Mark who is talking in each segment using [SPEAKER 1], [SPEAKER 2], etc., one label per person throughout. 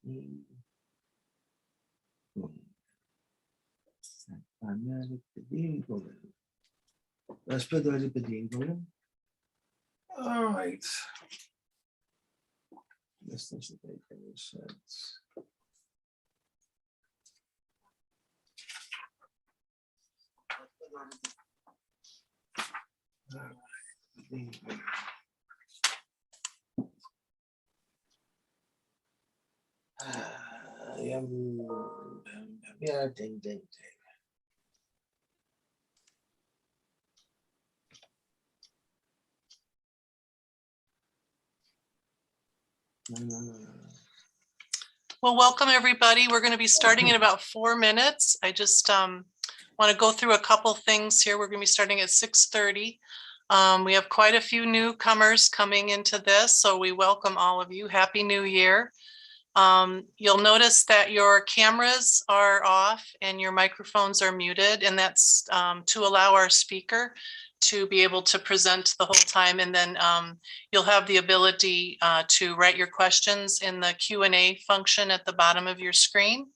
[SPEAKER 1] All right. This doesn't make any sense. All right. Yeah, ding, ding, ding.
[SPEAKER 2] Well, welcome everybody. We're going to be starting in about 4 minutes. I just want to go through a couple things here. We're going to be starting at 6:30. We have quite a few newcomers coming into this, so we welcome all of you. Happy New Year. You'll notice that your cameras are off and your microphones are muted, and that's to allow our speaker to be able to present the whole time. And then you'll have the ability to write your questions in the Q&A function at the bottom of your screen.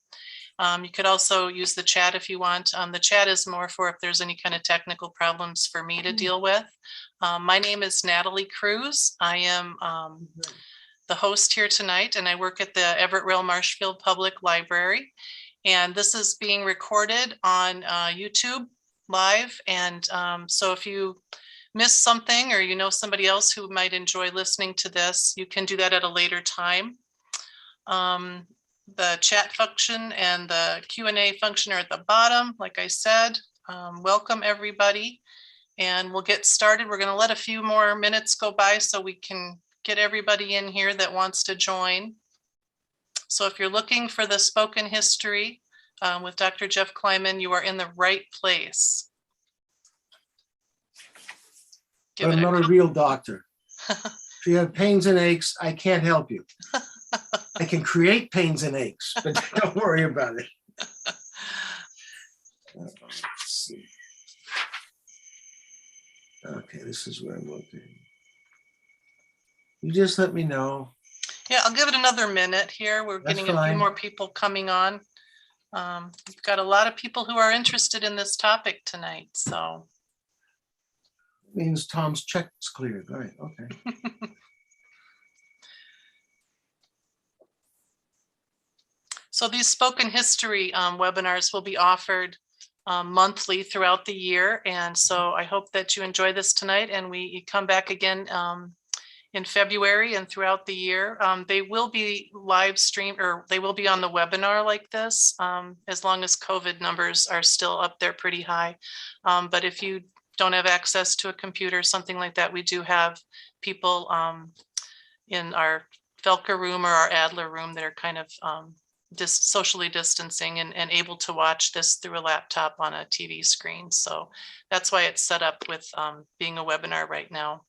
[SPEAKER 2] You could also use the chat if you want. The chat is more for if there's any kind of technical problems for me to deal with. My name is Natalie Cruz. I am the host here tonight, and I work at the Everett, Roehl, Marshfield Public Library. And this is being recorded on YouTube live. And so if you miss something or you know somebody else who might enjoy listening to this, you can do that at a later time. The chat function and the Q&A function are at the bottom. Like I said, welcome everybody. And we'll get started. We're going to let a few more minutes go by so we can get everybody in here that wants to join. So if you're looking for the spoken history with Dr. Jeff Kleiman, you are in the right place.
[SPEAKER 1] But I'm not a real doctor. If you have pains and aches, I can't help you. I can create pains and aches, but don't worry about it. Let's see. Okay, this is where I'm looking. You just let me know.
[SPEAKER 2] Yeah, I'll give it another minute here. We're
[SPEAKER 1] That's
[SPEAKER 2] getting a
[SPEAKER 1] fine.
[SPEAKER 2] few more people coming on. We've got a lot of people who are interested in this topic tonight, so.
[SPEAKER 1] Means Tom's check's cleared. All right, okay.
[SPEAKER 2] So these spoken history webinars will be offered monthly throughout the year. And so I hope that you enjoy this tonight and we come back again in February and throughout the year. They will be live streamed, or they will be on the webinar like this, as long as COVID numbers are still up there pretty high. But if you don't have access to a computer, something like that, we do have people in our Felker room or our Adler room that are kind of just socially distancing and able to watch this through a laptop on a TV screen. So that's why it's set up with being a webinar right now.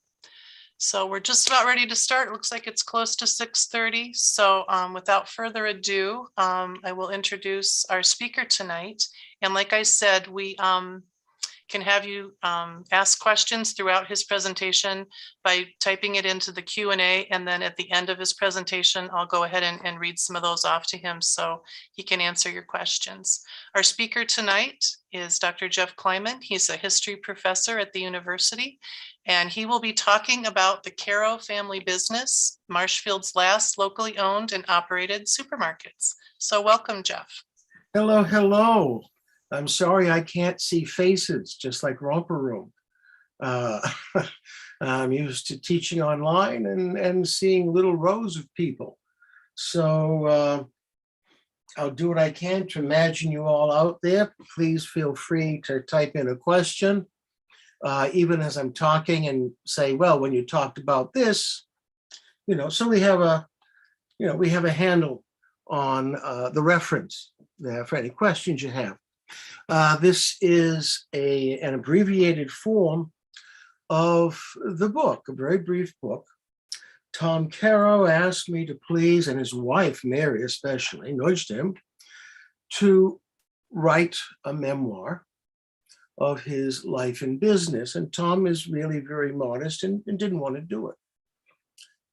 [SPEAKER 2] So we're just about ready to start. It looks like it's close to 6:30. So without further ado, I will introduce our speaker tonight. And like I said, we can have you ask questions throughout his presentation by typing it into the Q&A. And then at the end of his presentation, I'll go ahead and read some of those off to him so he can answer your questions. Our speaker tonight is Dr. Jeff Kleiman. He's a history professor at the university, and he will be talking about the Karau family business, Marshfield's last locally owned and operated supermarkets. So welcome, Jeff.
[SPEAKER 1] Hello, hello. I'm sorry I can't see faces, just like Romper Room. I'm used to teaching online and seeing little rows of people. So I'll do what I can to imagine you all out there. Please feel free to type in a question, even as I'm talking, and say, well, when you talked about this, so we have a handle on the reference there for any questions you have. This is an abbreviated form of the book, a very brief book. Tom Karau asked me to please, and his wife, Mary especially, nudged him to write a memoir of his life and business. And Tom is really very modest and didn't want to do it.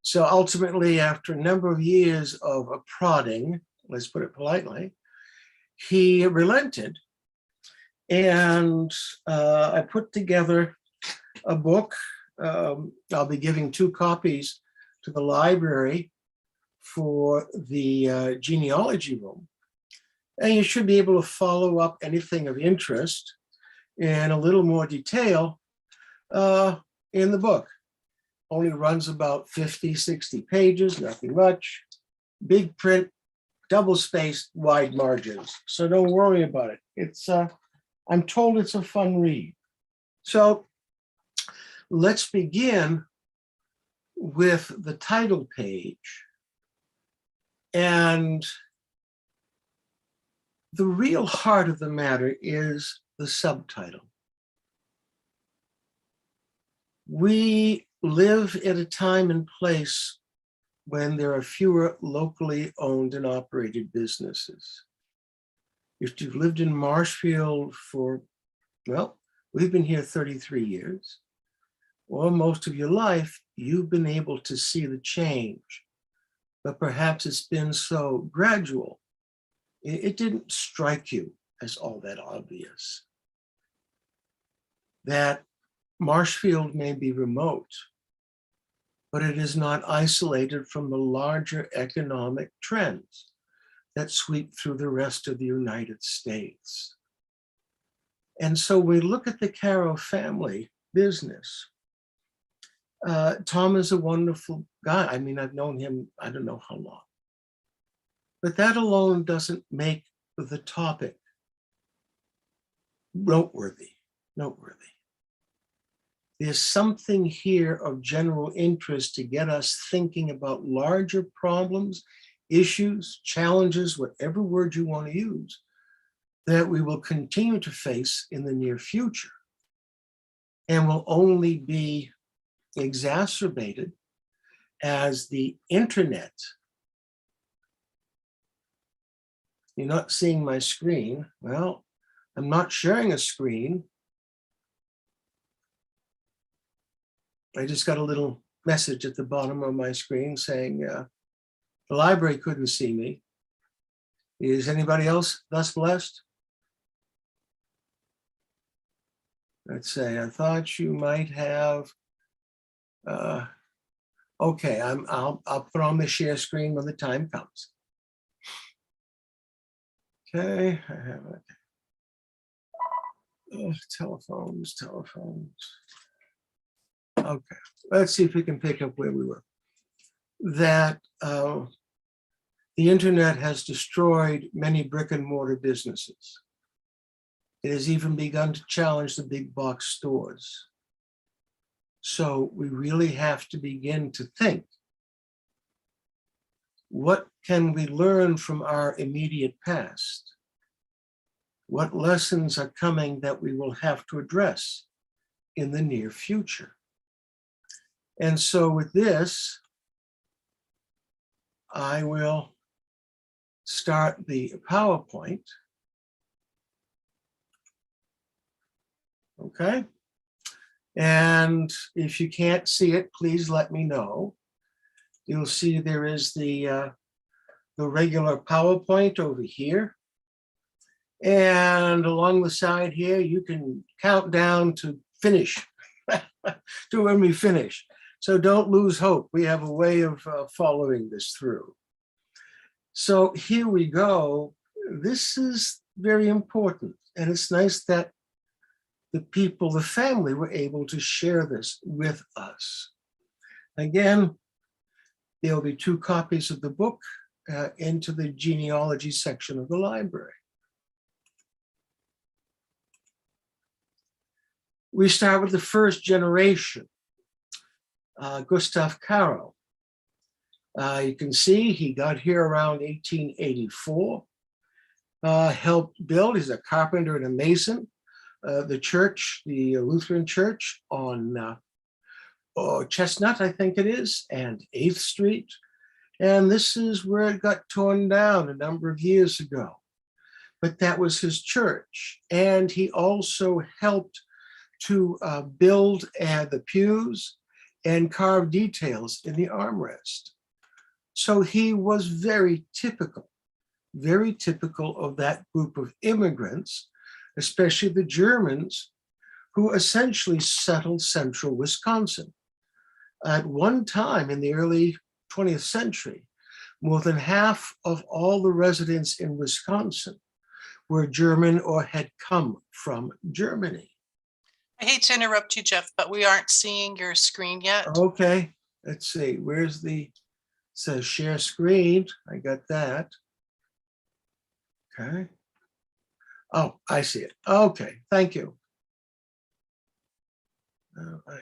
[SPEAKER 1] So ultimately, after a number of years of prodding, let's put it politely, he relented. And I put together a book. I'll be giving 2 copies to the library for the genealogy room. And you should be able to follow up anything of interest in a little more detail in the book. Only runs about 50, 60 pages, nothing much. Big print, double-spaced, wide margins. So don't worry about it. It's I'm told it's a fun read. So let's begin with the title page. And the real heart of the matter is the subtitle. We live at a time and place when there are fewer locally owned and operated businesses. If you've lived in Marshfield for, well, we've been here 33 years, or most of your life, you've been able to see the change, but perhaps it's been so gradual, it didn't strike you as all that obvious. That Marshfield may be remote, but it is not isolated from the larger economic trends that sweep through the rest of the United States. And so we look at the Karau family business. Tom is a wonderful guy. I mean, I've known him, I don't know how long. But that alone doesn't make the topic noteworthy. There's something here of general interest to get us thinking about larger problems, issues, challenges, whatever word you want to use, that we will continue to face in the near future and will only be exacerbated as the internet. You're not seeing my screen. Well, I'm not sharing a screen. I just got a little message at the bottom of my screen saying the library couldn't see me. Is anybody else thus blessed? Let's say, I thought you might have. Okay, I'll put on the share screen when the time comes. Okay, I have it. Oh, telephones. Okay, let's see if we can pick up where we were. That the internet has destroyed many brick and mortar businesses. It has even begun to challenge the big box stores. So we really have to begin to think, what can we learn from our immediate past? What lessons are coming that we will have to address in the near future? And so with this, I will start the PowerPoint. Okay. And if you can't see it, please let me know. You'll see there is the regular PowerPoint over here. And along the side here, you can count down to finish, to when we finish. So don't lose hope. We have a way of following this through. So here we go. This is very important. And it's nice that the people, the family, were able to share this with us. Again, there'll be 2 copies of the book into the genealogy section of the library. We start with the first generation, Gustav Karau. You can see he got here around 1884, helped build, he's a carpenter and a mason, the church, the Lutheran church on Chestnut, I think it is, and 8th Street. And this is where it got torn down a number of years ago. But that was his church. And he also helped to build the pews and carved details in the armrest. So he was very typical of that group of immigrants, especially the Germans, who essentially settled central Wisconsin. At one time in the early 20th century, more than half of all the residents in Wisconsin were German or had come from Germany.
[SPEAKER 2] I hate to interrupt you, Jeff, but we aren't seeing your screen yet.
[SPEAKER 1] Okay, let's see, where's the, says share screen, I got that. Okay. Oh, I see it. Okay, thank you. All right.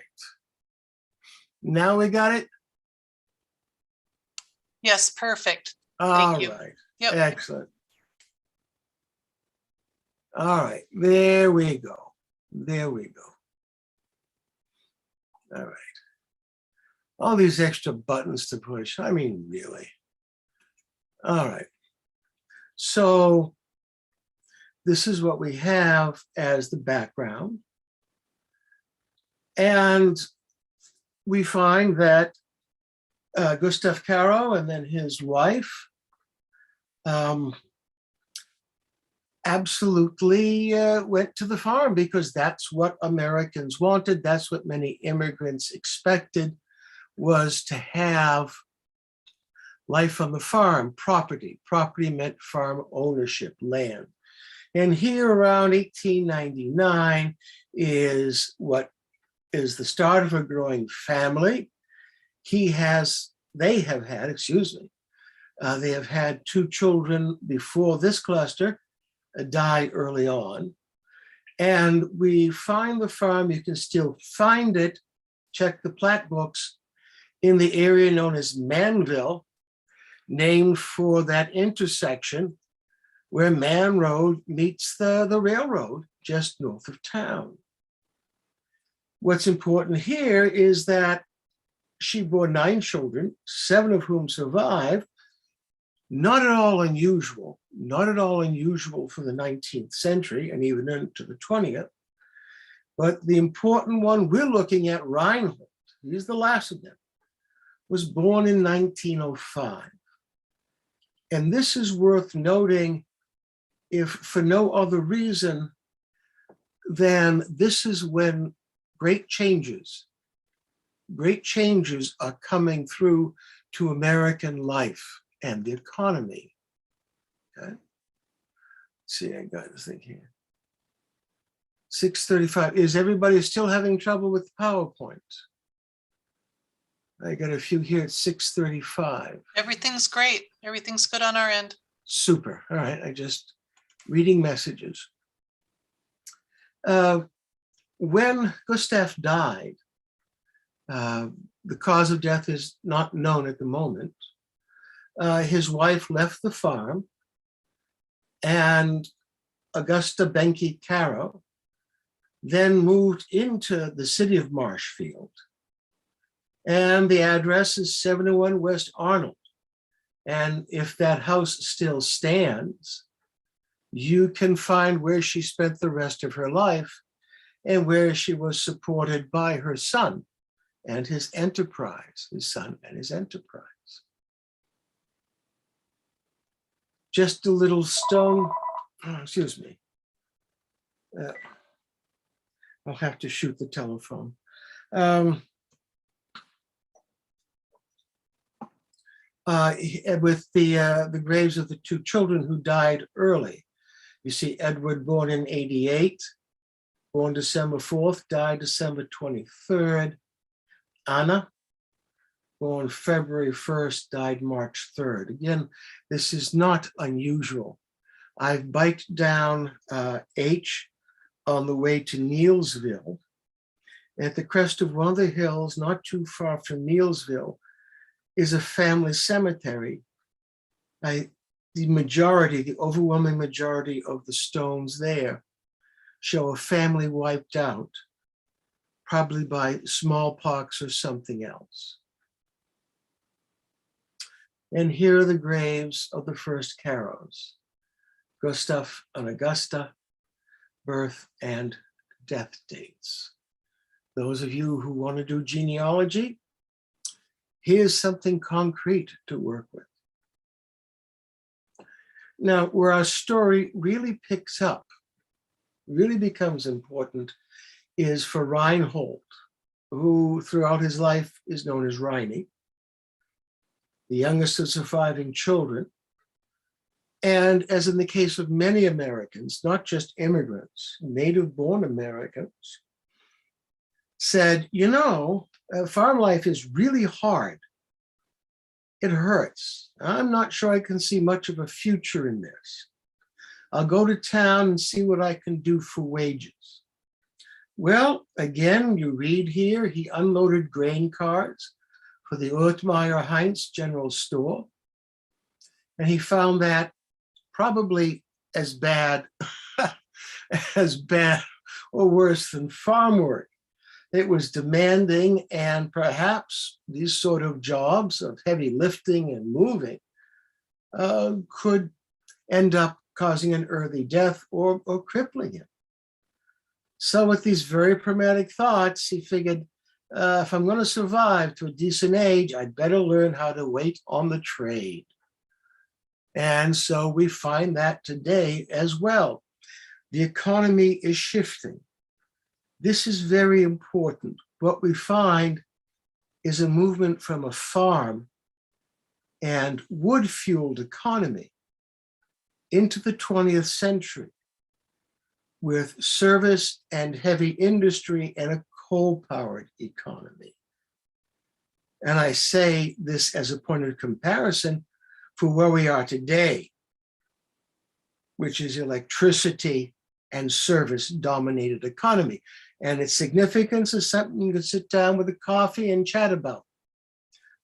[SPEAKER 1] Now we got it?
[SPEAKER 2] Yes, perfect.
[SPEAKER 1] All
[SPEAKER 2] you.
[SPEAKER 1] right.
[SPEAKER 2] Yep.
[SPEAKER 1] Excellent. All right, there we go. There we go. All right. All these extra buttons to push. I mean, really. All right. So this is what we have as the background. And we find that Gustav Karau and then his wife absolutely went to the farm because that's what Americans wanted. That's what many immigrants expected, was to have life on the farm, property. Property meant farm ownership, land. And here around 1899 is what is the start of a growing family. They have had 2 children before this cluster, died early on. And we find the farm, you can still find it, check the plat books, in the area known as Manville, named for that intersection where Man Road meets the railroad just north of town. What's important here is that she bore 9 children, 7 of whom survived. Not at all unusual for the 19th century and even into the 20th. But the important one we're looking at, Reinhold, he's the last of them, was born in 1905. And this is worth noting, if for no other reason than this is when great changes are coming through to American life and the economy. Okay. Let's see, I got this thing here. 6:35. Is everybody still having trouble with PowerPoint? I got a few here at 6:35.
[SPEAKER 2] Everything's great. Everything's good on our end.
[SPEAKER 1] Super. All right. I just reading messages. When Gustav died, the cause of death is not known at the moment. His wife left the farm, and Augusta Benke Karau then moved into the city of Marshfield. And the address is 71 West Arnold. And if that house still stands, you can find where she spent the rest of her life and where she was supported by her son and his enterprise, Just a little stone, excuse me. I'll have to shoot the telephone. With the graves of the 2 children who died early. You see Edward, born in 88, born December 4th, died December 23rd. Anna, born February 1st, died March 3rd. Again, this is not unusual. I've biked down H on the way to Neilsville. At the crest of one of the hills, not too far from Neilsville, is a family cemetery. The overwhelming majority of the stones there show a family wiped out, probably by smallpox or something else. And here are the graves of the first Carrows, Gustav and Augusta, birth and death dates. Those of you who want to do genealogy, here's something concrete to work with. Now, where our story really picks up, really becomes important, is for Reinhold, who throughout his life is known as Riney, the youngest of surviving children. And as in the case of many Americans, not just immigrants, native-born Americans, said, you know, farm life is really hard. It hurts. I'm not sure I can see much of a future in this. I'll go to town and see what I can do for wages. Well, again, you read here, he unloaded grain cars for the Urtmeyer Heinz General Store. And he found that probably as bad, as bad or worse than farm work. It was demanding, and perhaps these sort of jobs of heavy lifting and moving could end up causing an early death or crippling him. So with these very pragmatic thoughts, he figured, if I'm going to survive to a decent age, I'd better learn how to wait on the trade. And so we find that today as well. The economy is shifting. This is very important. What we find is a movement from a farm and wood-fueled economy into the 20th century with service and heavy industry and a coal-powered economy. And I say this as a point of comparison for where we are today, which is electricity and service-dominated economy. And its significance is something you can sit down with a coffee and chat about.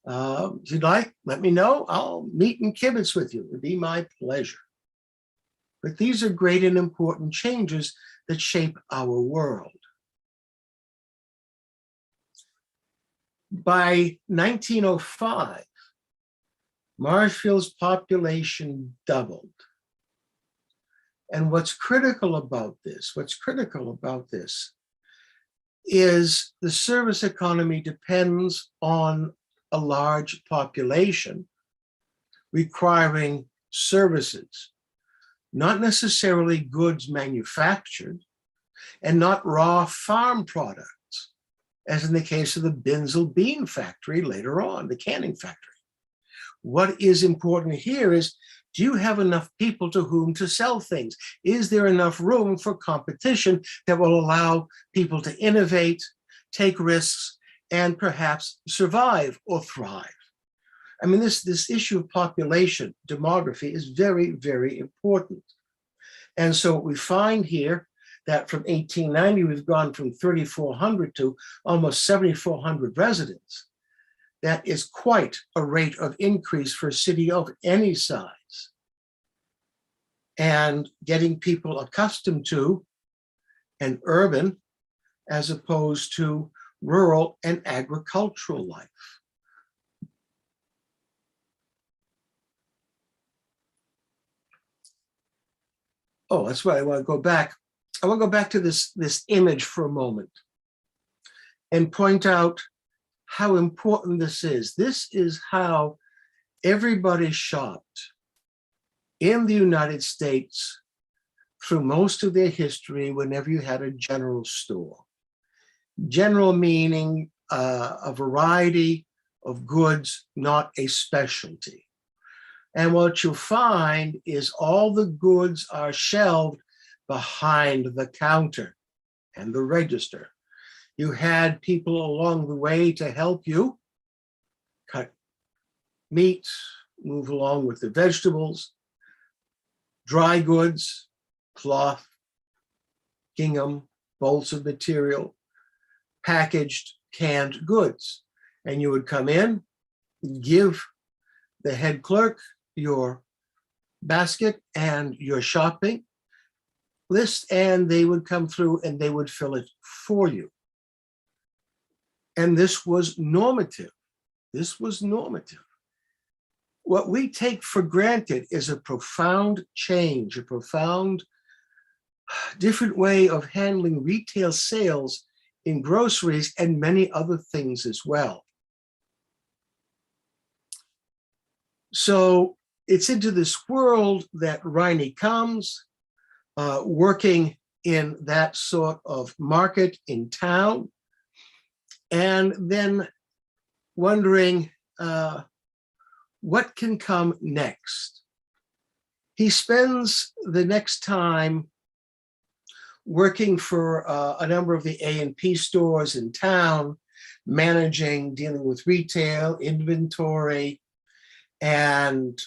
[SPEAKER 1] If you'd like, let me know. I'll meet and kibitz with you. It would be my pleasure. But these are great and important changes that shape our world. By 1905, Marshfield's population doubled. And what's critical about this is the service economy depends on a large population requiring services, not necessarily goods manufactured, and not raw farm products, as in the case of the Binzel bean factory later on, the canning factory. What is important here is, do you have enough people to whom to sell things? Is there enough room for competition that will allow people to innovate, take risks, and perhaps survive or thrive? I mean, this issue of population, demography, is very, very important. And so what we find here, that from 1890, we've gone from 3,400 to almost 7,400 residents. That is quite a rate of increase for a city of any size. And getting people accustomed to an urban as opposed to rural and agricultural life. Oh, that's right, I want to go back. I want to go back to this image for a moment and point out how important this is. This is how everybody shopped in the United States through most of their history whenever you had a general store. General meaning a variety of goods, not a specialty. And what you'll find is all the goods are shelved behind the counter and the register. You had people along the way to help you cut meat, move along with the vegetables, dry goods, cloth, gingham, bolts of material, packaged, canned goods. And you would come in, give the head clerk your basket and your shopping list, and they would come through and they would fill it for you. And this was normative. This was normative. What we take for granted is a profound change, a profound different way of handling retail sales in groceries and many other things as well. So it's into this world that Riney comes, working in that sort of market in town, and then wondering what can come next. He spends the next time working for a number of the A&P stores in town, managing, dealing with retail, inventory, and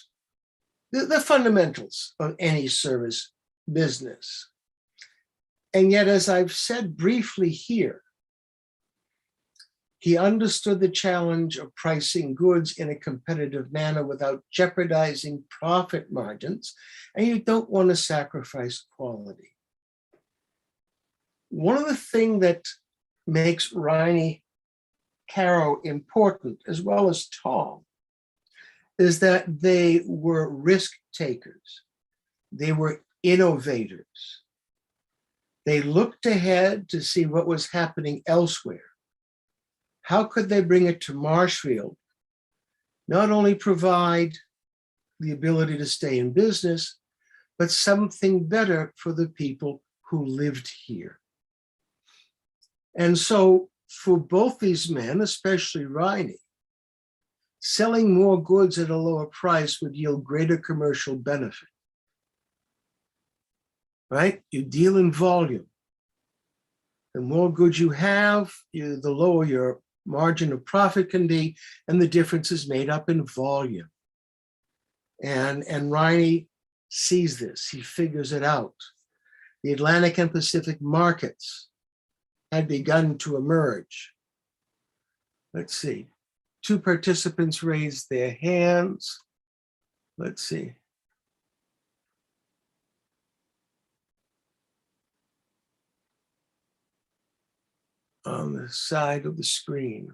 [SPEAKER 1] the fundamentals of any service business. And yet, as I've said briefly here, he understood the challenge of pricing goods in a competitive manner without jeopardizing profit margins, and you don't want to sacrifice quality. One of the things that makes Riney Karau important, as well as Tom, is that they were risk takers. They were innovators. They looked ahead to see what was happening elsewhere. How could they bring it to Marshfield? Not only provide the ability to stay in business, but something better for the people who lived here. And so for both these men, especially Riney, selling more goods at a lower price would yield greater commercial benefit, right? You deal in volume. The more goods you have, the lower your margin of profit can be, and the difference is made up in volume. And Riney sees this, he figures it out. The Atlantic and Pacific markets had begun to emerge. Let's see, 2 participants raised their hands. Let's see. On the side of the screen.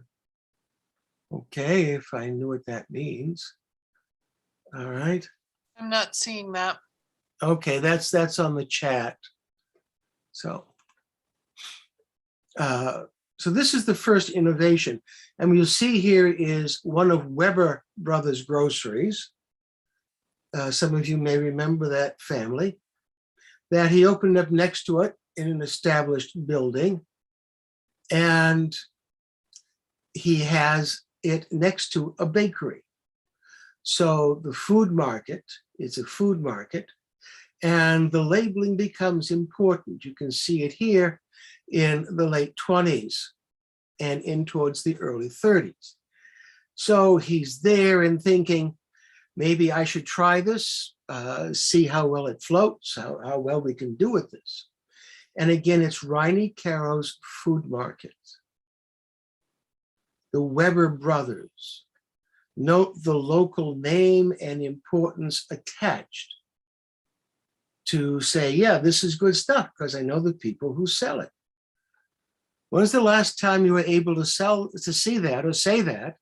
[SPEAKER 1] Okay, if I knew what that means. All right.
[SPEAKER 2] I'm not seeing that.
[SPEAKER 1] Okay, that's on the chat. So this is the first innovation. And you'll see here is one of Weber Brothers groceries. Some of you may remember that family, that he opened up next to it in an established building. And he has it next to a bakery. So the food market, it's a food market, and the labeling becomes important. You can see it here in the late 20s and in towards the early 30s. So he's there and thinking, maybe I should try this, see how well it floats, how well we can do with this. And again, it's Riney Karau's food market. The Weber brothers. Note the local name and importance attached to say, yeah, this is good stuff because I know the people who sell it. When was the last time you were able to see that or say that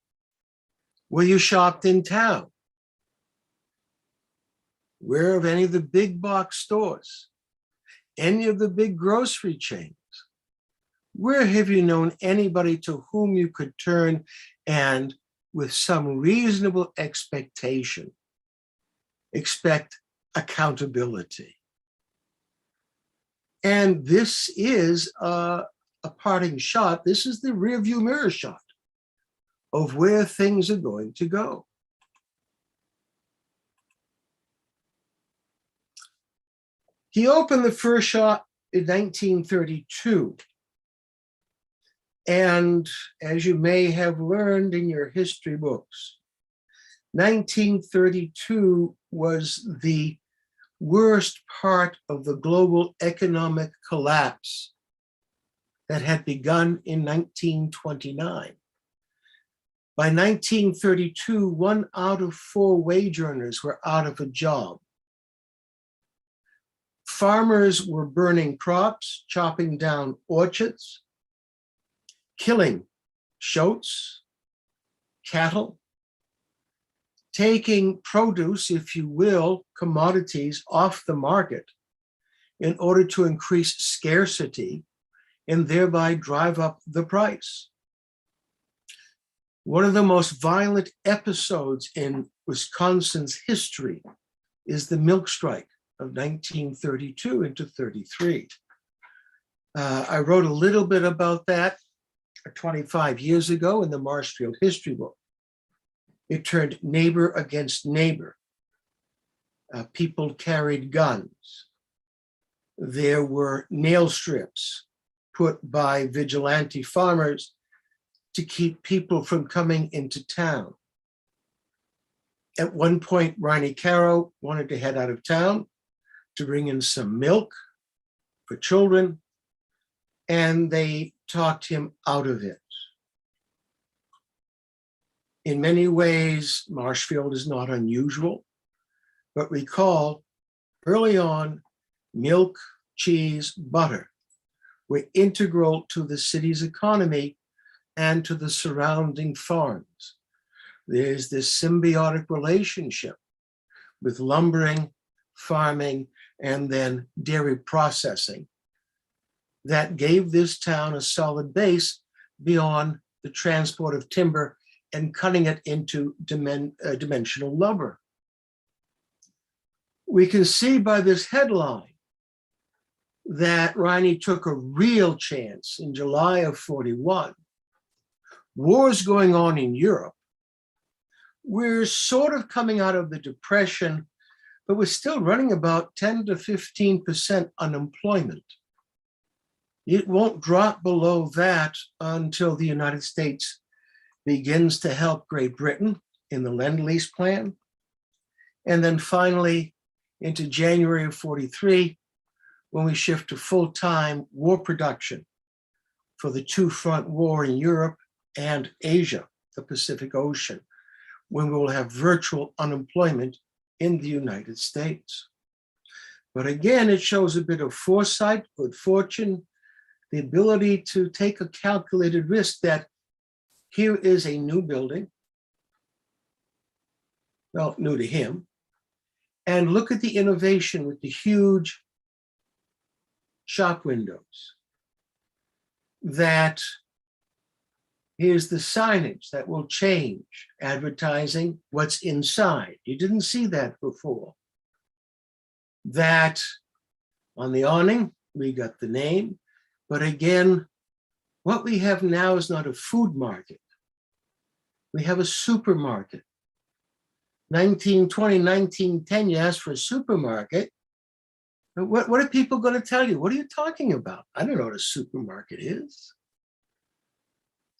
[SPEAKER 1] where you shopped in town? Where of any of the big box stores? Any of the big grocery chains? Where have you known anybody to whom you could turn and with some reasonable expectation, expect accountability? And this is a parting shot. This is the rear view mirror shot of where things are going to go. He opened the first shop in 1932. And as you may have learned in your history books, 1932 was the worst part of the global economic collapse that had begun in 1929. By 1932, 1 out of 4 wage earners were out of a job. Farmers were burning crops, chopping down orchards, killing shoats, cattle, taking produce, if you will, commodities off the market in order to increase scarcity and thereby drive up the price. One of the most violent episodes in Wisconsin's history is the milk strike of 1932 into 33. I wrote a little bit about that 25 years ago in the Marshfield history book. It turned neighbor against neighbor. People carried guns. There were nail strips put by vigilante farmers to keep people from coming into town. At one point, Carroll wanted to head out of town to bring in some milk for children, and they talked him out of it. In many ways, Marshfield is not unusual, but recall early on, milk, cheese, butter were integral to the city's economy and to the surrounding farms. There's this symbiotic relationship with lumbering, farming, and then dairy processing that gave this town a solid base beyond the transport of timber and cutting it into dimensional lumber. We can see by this headline that Riney took a real chance in July of 41. Wars going on in Europe. We're sort of coming out of the Depression, but we're still running about 10 to 15% unemployment. It won't drop below that until the United States begins to help Great Britain in the Lend-Lease plan. And then finally, into January of 43, when we shift to full-time war production for the two-front war in Europe and Asia, the Pacific Ocean, when we will have virtual unemployment in the United States. But again, it shows a bit of foresight, good fortune, the ability to take a calculated risk that here is a new building, well, new to him, and look at the innovation with the huge shop windows. That here's the signage that will change, advertising what's inside. You didn't see that before. That on the awning, we got the name, but again, what we have now is not a food market. We have a supermarket. 1920, 1910, you ask for a supermarket. What are people going to tell you? What are you talking about? I don't know what a supermarket is.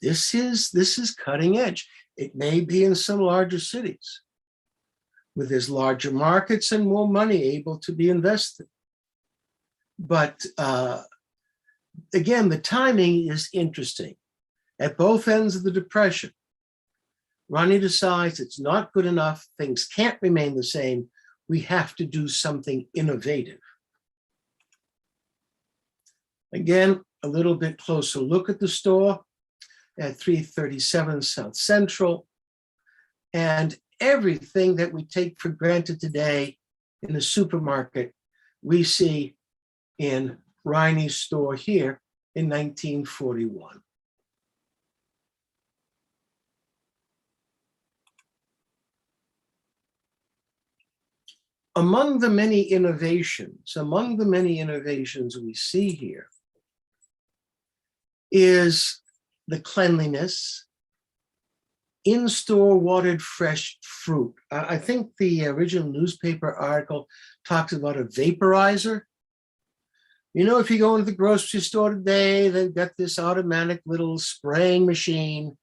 [SPEAKER 1] This is cutting edge. It may be in some larger cities where there's larger markets and more money able to be invested. But again, the timing is interesting. At both ends of the Depression, Ronnie decides it's not good enough. Things can't remain the same. We have to do something innovative. Again, a little bit closer look at the store at 337 South Central. And everything that we take for granted today in the supermarket, we see in Riney's store here in 1941. Among the many innovations we see here is the cleanliness, in-store watered fresh fruit. I think the original newspaper article talks about a vaporizer. You know, if you go into the grocery store today, they've got this automatic little spraying machine.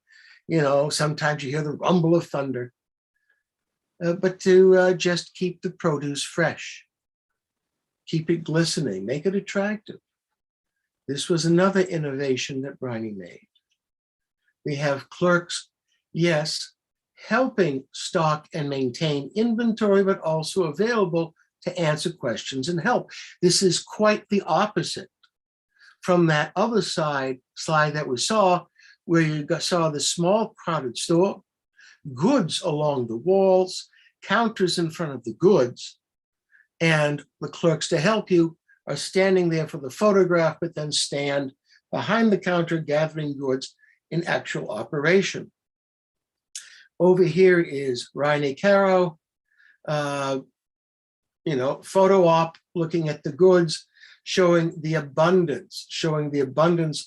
[SPEAKER 1] You know, sometimes you hear the rumble of thunder. But to just keep the produce fresh, keep it glistening, make it attractive. This was another innovation that Riney made. We have clerks, yes, helping stock and maintain inventory, but also available to answer questions and help. This is quite the opposite from that other slide that we saw, where you saw the small crowded store, goods along the walls, counters in front of the goods, and the clerks to help you are standing there for the photograph, but then stand behind the counter gathering goods in actual operation. Over here is Reine Karau, photo op looking at the goods, showing the abundance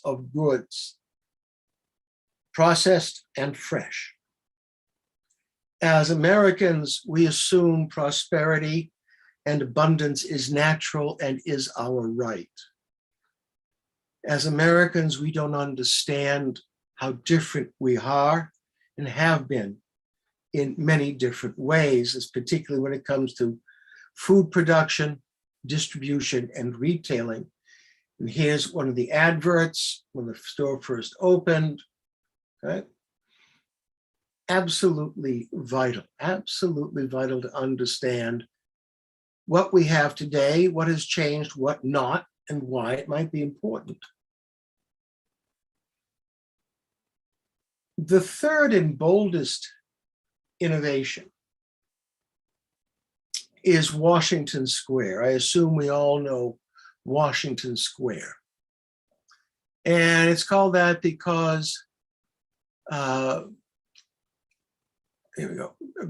[SPEAKER 1] of goods, processed and fresh. As Americans, we assume prosperity and abundance is natural and is our right. As Americans, we don't understand how different we are and have been in many different ways, particularly when it comes to food production, distribution, and retailing. And here's one of the adverts when the store first opened. Okay. Absolutely vital to understand what we have today, what has changed, what not, and why it might be important. The third and boldest innovation is Washington Square. I assume we all know Washington Square. And it's called that because,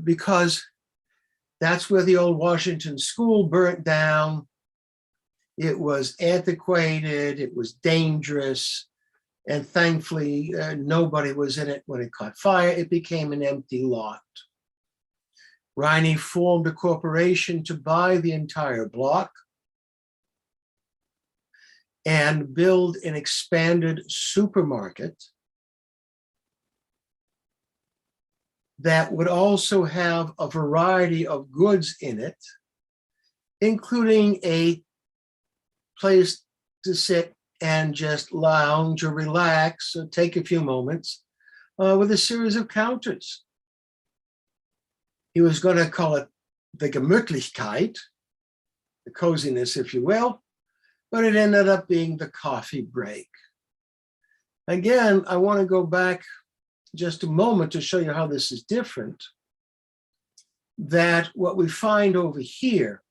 [SPEAKER 1] because that's where the old Washington School burnt down. It was antiquated, it was dangerous, and thankfully nobody was in it when it caught fire. It became an empty lot. Reine formed a corporation to buy the entire block and build an expanded supermarket that would also have a variety of goods in it, including a place to sit and just lounge or relax or take a few moments with a series of counters. He was going to call it the Gemütlichkeit, the coziness, if you will, but it ended up being the coffee break. Again, I want to go back just a moment to show you how this is different. That what we find over here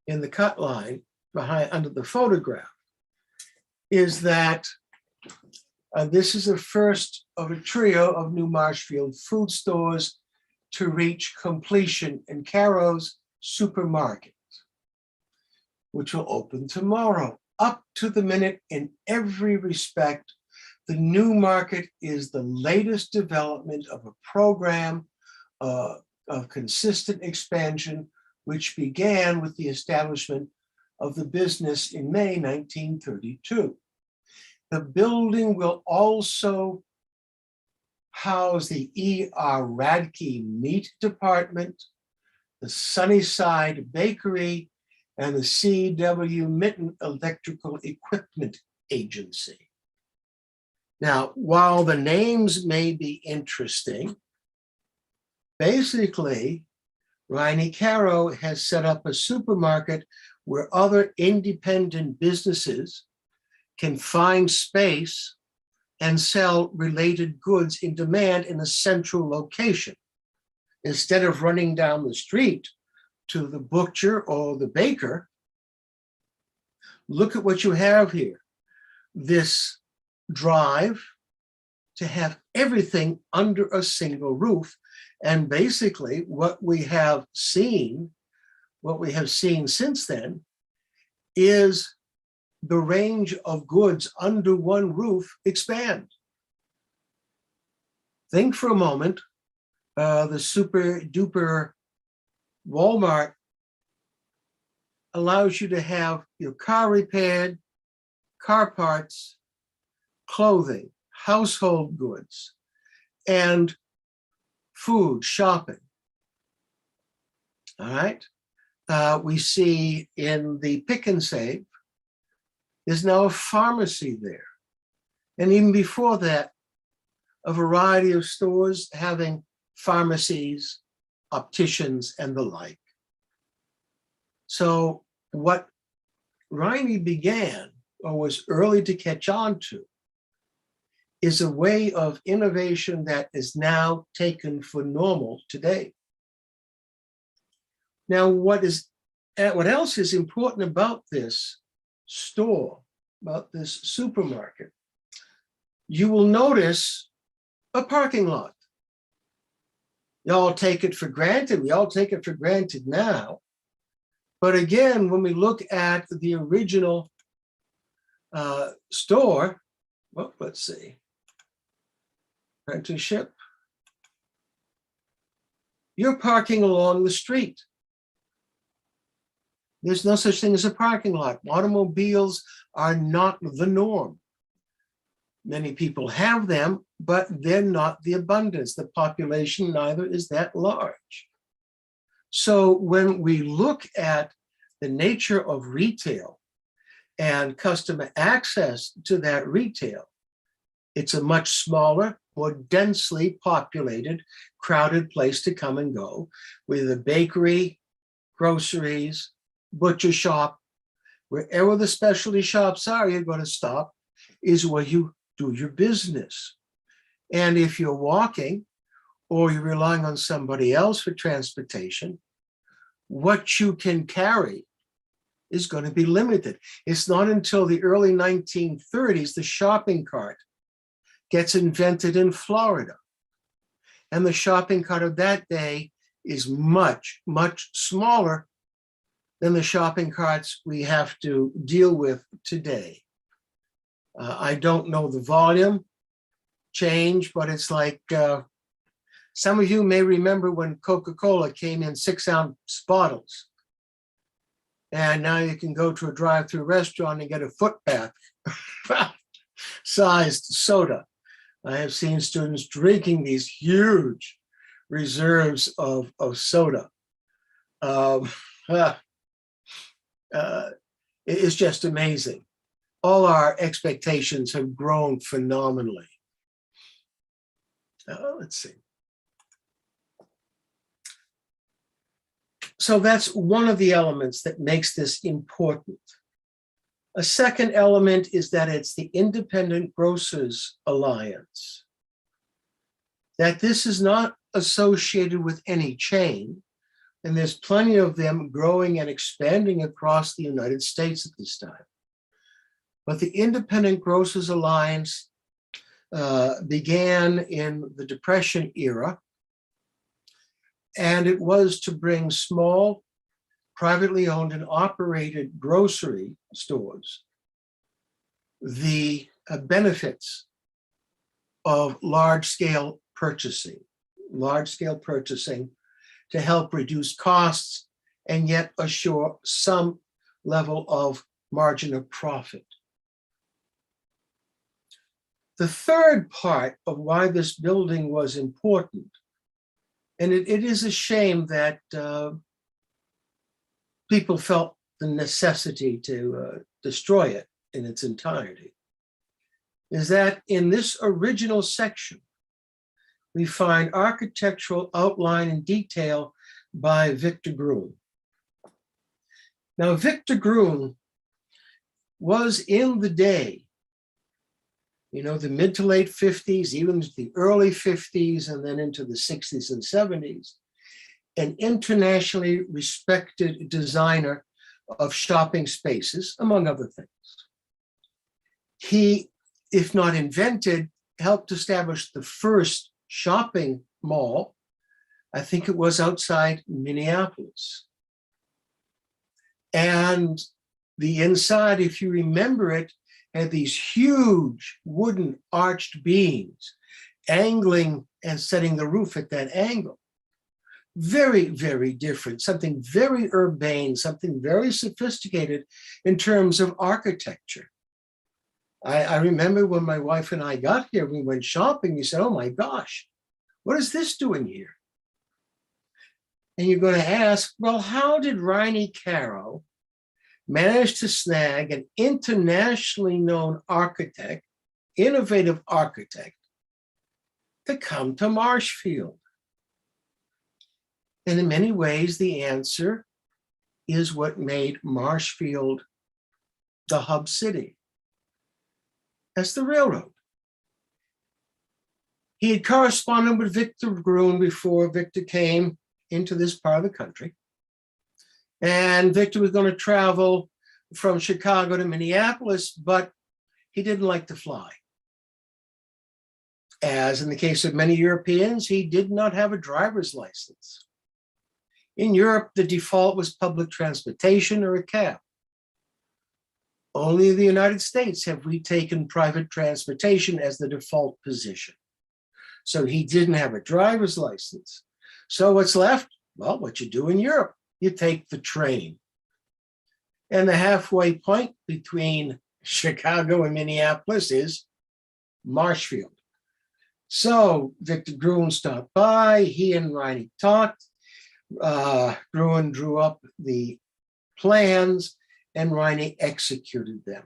[SPEAKER 1] in the cut line behind under the photograph is that this is the first of a trio of new Marshfield food stores to reach completion in Carrow's supermarket, which will open tomorrow. Up to the minute in every respect, the new market is the latest development of a program of consistent expansion, which began with the establishment of the business in May 1932. The building will also house the E.R. Radke Meat Department, the Sunnyside Bakery, and the C.W. Mitten Electrical Equipment Agency. Now, while the names may be interesting, basically, Reine Karau has set up a supermarket where other independent businesses can find space and sell related goods in demand in a central location. Instead of running down the street to the butcher or the baker, look at what you have here. This drive to have everything under a single roof. And basically what we have seen since then is the range of goods under one roof expand. Think for a moment, the super duper Walmart allows you to have your car repaired, car parts, clothing, household goods, and food, shopping. All right. We see in the Pick and Save, there's now a pharmacy there. And even before that, a variety of stores having pharmacies, opticians, and the like. So what Reine began, or was early to catch on to, is a way of innovation that is now taken for normal today. Now, what else is important about this store, about this supermarket, you will notice a parking lot. You all take it for granted. We all take it for granted now. But again, when we look at the original store, well, let's see, apprenticeship, you're parking along the street. There's no such thing as a parking lot. Automobiles are not the norm. Many people have them, but they're not the abundance. The population neither is that large. So when we look at the nature of retail and customer access to that retail, it's a much smaller, more densely populated, crowded place to come and go, with a bakery, groceries, butcher shop, wherever the specialty shops are, you're going to stop, is where you do your business. And if you're walking or you're relying on somebody else for transportation, what you can carry is going to be limited. It's not until the early 1930s the shopping cart gets invented in Florida. And the shopping cart of that day is much, much smaller than the shopping carts we have to deal with today. I don't know the volume change, but it's like, some of you may remember when Coca-Cola came in 6-ounce bottles. And now you can go to a drive-through restaurant and get a foot bath sized soda. I have seen students drinking these huge reserves of soda. It's just amazing. All our expectations have grown phenomenally. Let's see. So that's one of the elements that makes this important. A second element is that it's the Independent Grocers Alliance. That this is not associated with any chain, and there's plenty of them growing and expanding across the United States at this time. But the Independent Grocers Alliance began in the Depression era, and it was to bring small, privately owned and operated grocery stores the benefits of large-scale purchasing to help reduce costs and yet assure some level of margin of profit. The third part of why this building was important, and it is a shame that people felt the necessity to destroy it in its entirety, is that in this original section, we find architectural outline and detail by Victor Gruen. Now, Victor Gruen was in the day, you know, the mid to late 50s, even the early 50s, and then into the 60s and 70s, an internationally respected designer of shopping spaces, among other things. He, if not invented, helped establish the first shopping mall. I think it was outside Minneapolis. And the inside, if you remember it, had these huge wooden arched beams angling and setting the roof at that angle. Very, very different, something very urbane, something very sophisticated in terms of architecture. I remember when my wife and I got here, we went shopping, we said, oh my gosh, what is this doing here? And you're going to ask, well, how did Riney Karau manage to snag an internationally known architect, innovative architect, to come to Marshfield? And in many ways, the answer is what made Marshfield the hub city. That's the railroad. He had corresponded with Victor Gruen before Victor came into this part of the country. And Victor was going to travel from Chicago to Minneapolis, but he didn't like to fly. As in the case of many Europeans, he did not have a driver's license. In Europe, the default was public transportation or a cab. Only in the United States have we taken private transportation as the default position. So he didn't have a driver's license. So what's left? Well, what you do in Europe, you take the train. And the halfway point between Chicago and Minneapolis is Marshfield. So Victor Gruen stopped by, he and Riney talked. Gruen drew up the plans and Riney executed them.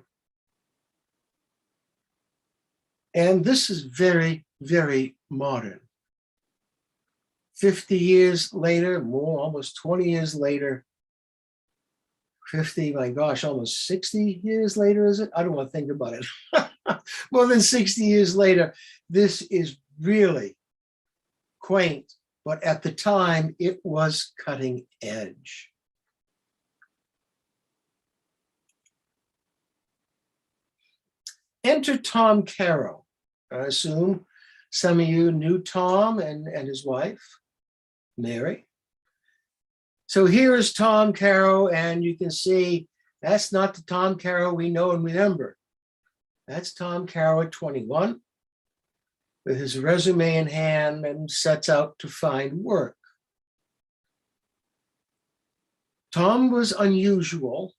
[SPEAKER 1] And this is very, very modern. 50 years later, more, almost 20 years later, 50, my gosh, almost 60 years later, is it? I don't want to think about it. More than 60 years later, this is really quaint, but at the time it was cutting edge. Enter Tom Karau. I assume some of you knew Tom and his wife, Mary. So here is Tom Karau, and you can see that's not the Tom Karau we know and remember. That's Tom Karau at 21 with his resume in hand and sets out to find work. Tom was unusual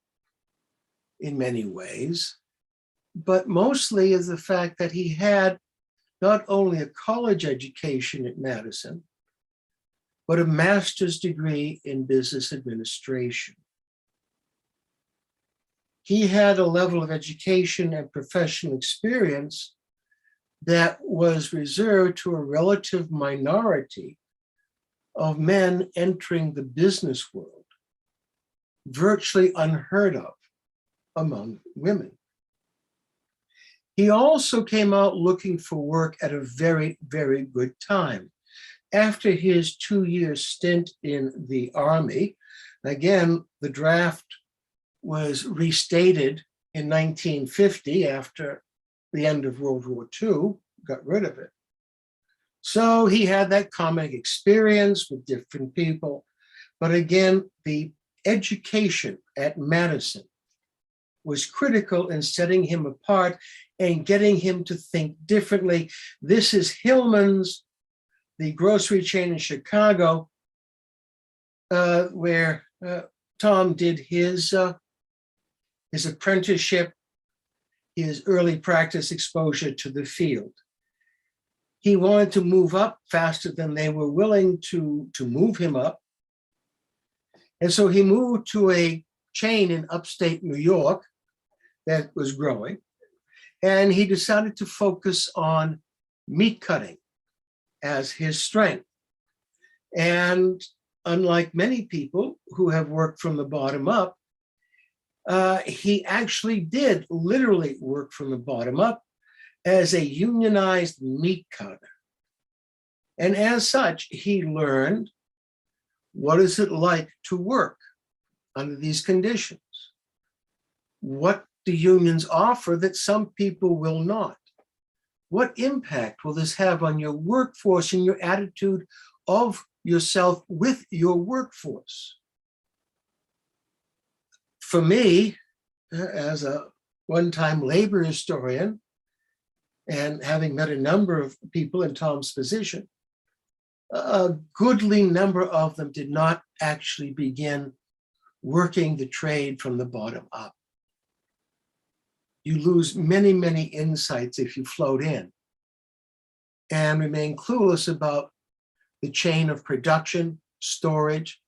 [SPEAKER 1] in many ways, but mostly is the fact that he had not only a college education at Madison, but a master's degree in business administration. He had a level of education and professional experience that was reserved to a relative minority of men entering the business world, virtually unheard of among women. He also came out looking for work at a very, very good time. After his 2-year stint in the Army, again, the draft was restated in 1950 after the end of World War II, got rid of it. So he had that comic experience with different people. But again, the education at Madison was critical in setting him apart and getting him to think differently. This is Hillman's, the grocery chain in Chicago, where Tom did his apprenticeship, his early practice exposure to the field. He wanted to move up faster than they were willing to move him up. And so he moved to a chain in upstate New York that was growing. And he decided to focus on meat cutting as his strength. And unlike many people who have worked from the bottom up, he actually did literally work from the bottom up as a unionized meat cutter. And as such, he learned what is it like to work under these conditions? What do unions offer that some people will not? What impact will this have on your workforce and your attitude of yourself with your workforce? For me, as a one-time labor historian, and having met a number of people in Tom's position, a goodly number of them did not actually begin working the trade from the bottom up. You lose many, many insights if you float in and remain clueless about the chain of production, storage,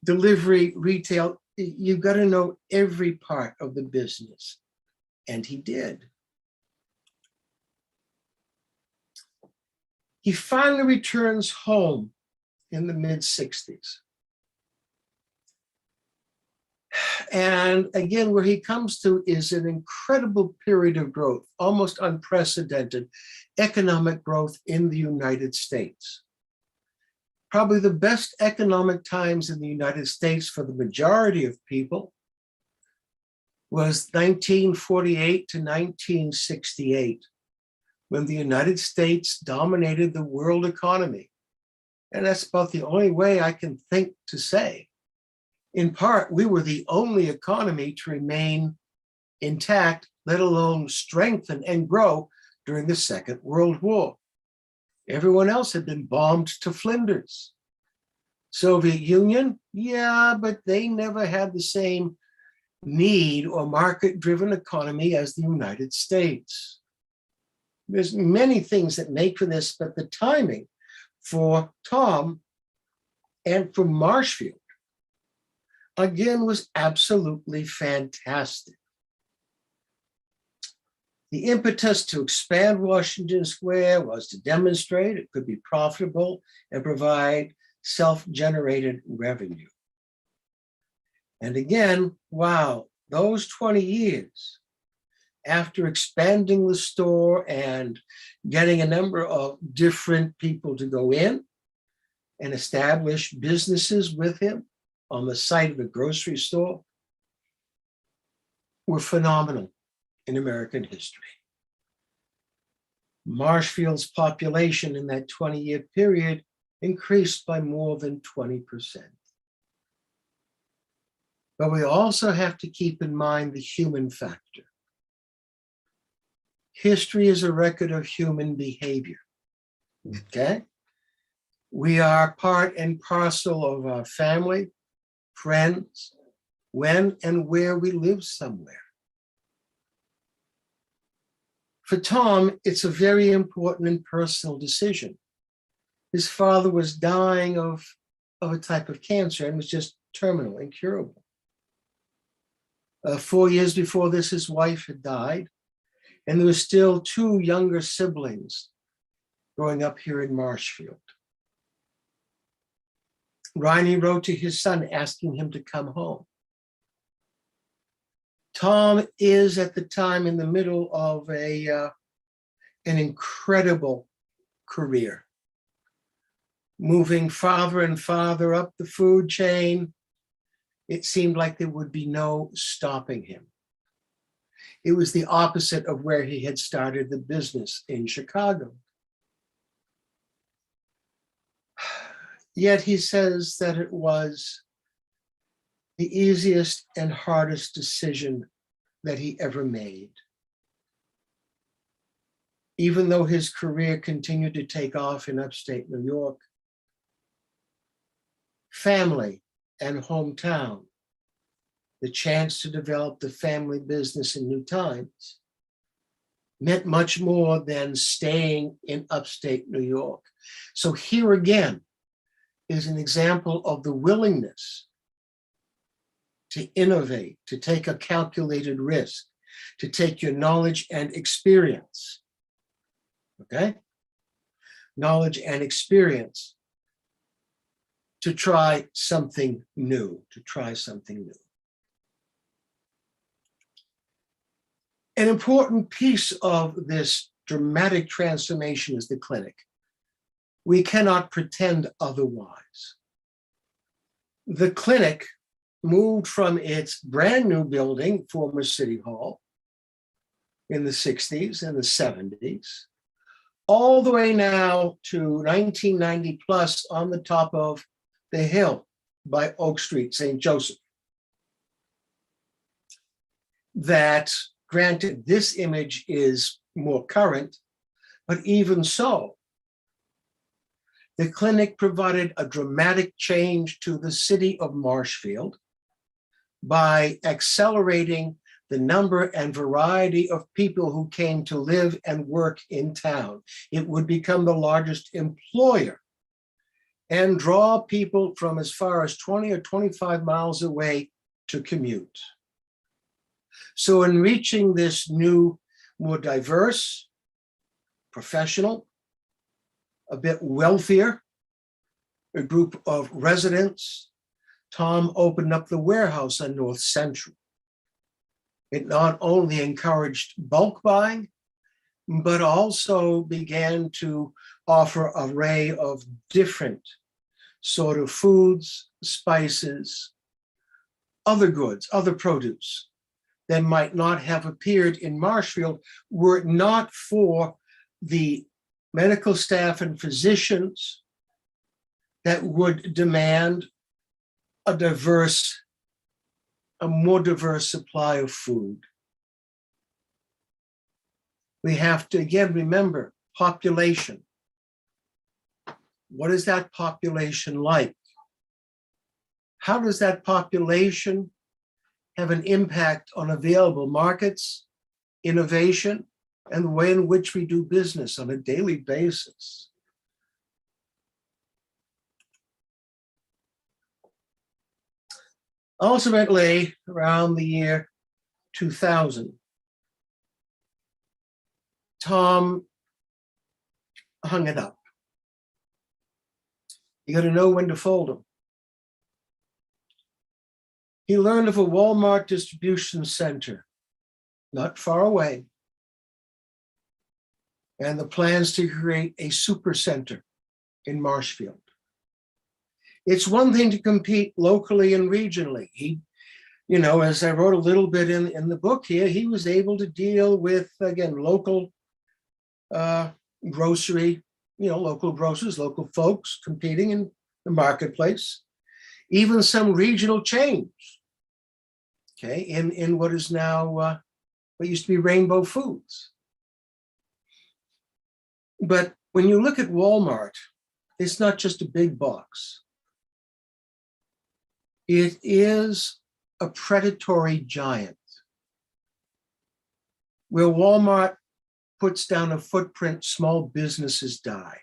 [SPEAKER 1] delivery, retail. You've got to know every part of the business. And he did. He finally returns home in the mid-60s. And again, where he comes to is an incredible period of growth, almost unprecedented economic growth in the United States. Probably the best economic times in the United States for the majority of people was 1948 to 1968, when the United States dominated the world economy. And that's about the only way I can think to say. In part, we were the only economy to remain intact, let alone strengthen and grow during the Second World War. Everyone else had been bombed to flinders. Soviet Union, yeah, but they never had the same need or market-driven economy as the United States. There's many things that make for this, but the timing for Tom and for Marshfield, again, was absolutely fantastic. The impetus to expand Washington Square was to demonstrate it could be profitable and provide self-generated revenue. And again, wow, those 20 years after expanding the store and getting a number of different people to go in and establish businesses with him on the site of the grocery store, were phenomenal in American history. Marshfield's population in that 20-year period increased by more than 20%. But we also have to keep in mind the human factor. History is a record of human behavior, okay? We are part and parcel of our family, friends, when and where we live somewhere. For Tom, it's a very important and personal decision. His father was dying of a type of cancer and was just terminal, incurable. 4 years before this, his wife had died, and there were still 2 younger siblings growing up here in Marshfield. Riney wrote to his son asking him to come home. Tom is at the time in the middle of an incredible career, moving farther and farther up the food chain. It seemed like there would be no stopping him. It was the opposite of where he had started the business in Chicago. Yet he says that it was the easiest and hardest decision that he ever made. Even though his career continued to take off in upstate New York, family and hometown, the chance to develop the family business in New Times, meant much more than staying in upstate New York. So here again is an example of the willingness to innovate, to take a calculated risk, to take your knowledge and experience, okay? Knowledge and experience to try something new, An important piece of this dramatic transformation is the clinic. We cannot pretend otherwise. The clinic moved from its brand new building, former City Hall, in the 60s and the 70s, all the way now to 1990 plus on the top of the hill by Oak Street, St. Joseph. That, granted, this image is more current, but even so, the clinic provided a dramatic change to the city of Marshfield by accelerating the number and variety of people who came to live and work in town. It would become the largest employer and draw people from as far as 20 or 25 miles away to commute. So in reaching this new, more diverse, professional, a bit wealthier, a group of residents, Tom opened up the warehouse on North Central. It not only encouraged bulk buying, but also began to offer an array of different sort of foods, spices, other goods, other produce that might not have appeared in Marshfield were it not for the medical staff and physicians that would demand a more diverse supply of food. We have to, again, remember population. What is that population like? How does that population have an impact on available markets, innovation, and the way in which we do business on a daily basis? Ultimately, around the year 2000, Tom hung it up. You got to know when to fold them. He learned of a Walmart distribution center not far away, and the plans to create a super center in Marshfield. It's one thing to compete locally and regionally. He, as I wrote a little bit in the book here, he was able to deal with, again, local grocery, local grocers, local folks competing in the marketplace, even some regional chains, okay, in what is now, what used to be Rainbow Foods. But when you look at Walmart, it's not just a big box. It is a predatory giant. Where Walmart puts down a footprint, small businesses die.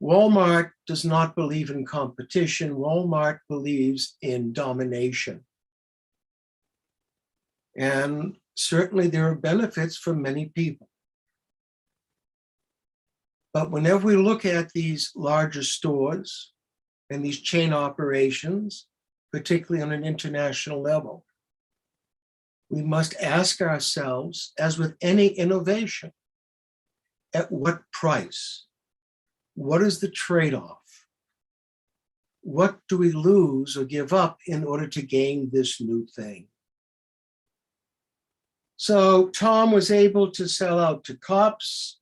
[SPEAKER 1] Walmart does not believe in competition. Walmart believes in domination. And certainly there are benefits for many people. But whenever we look at these larger stores and these chain operations, particularly on an international level, we must ask ourselves, as with any innovation, at what price? What is the trade-off? What do we lose or give up in order to gain this new thing? So Tom was able to sell out to Cops,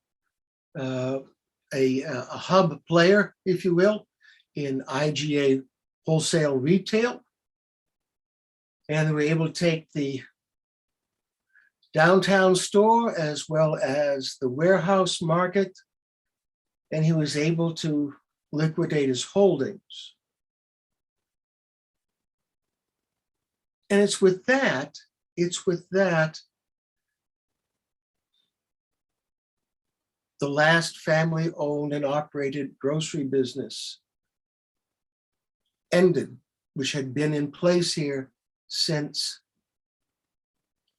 [SPEAKER 1] a hub player, if you will, in IGA wholesale retail. And they were able to take the downtown store as well as the warehouse market, and he was able to liquidate his holdings. And it's with that the last family-owned and operated grocery business ended, which had been in place here since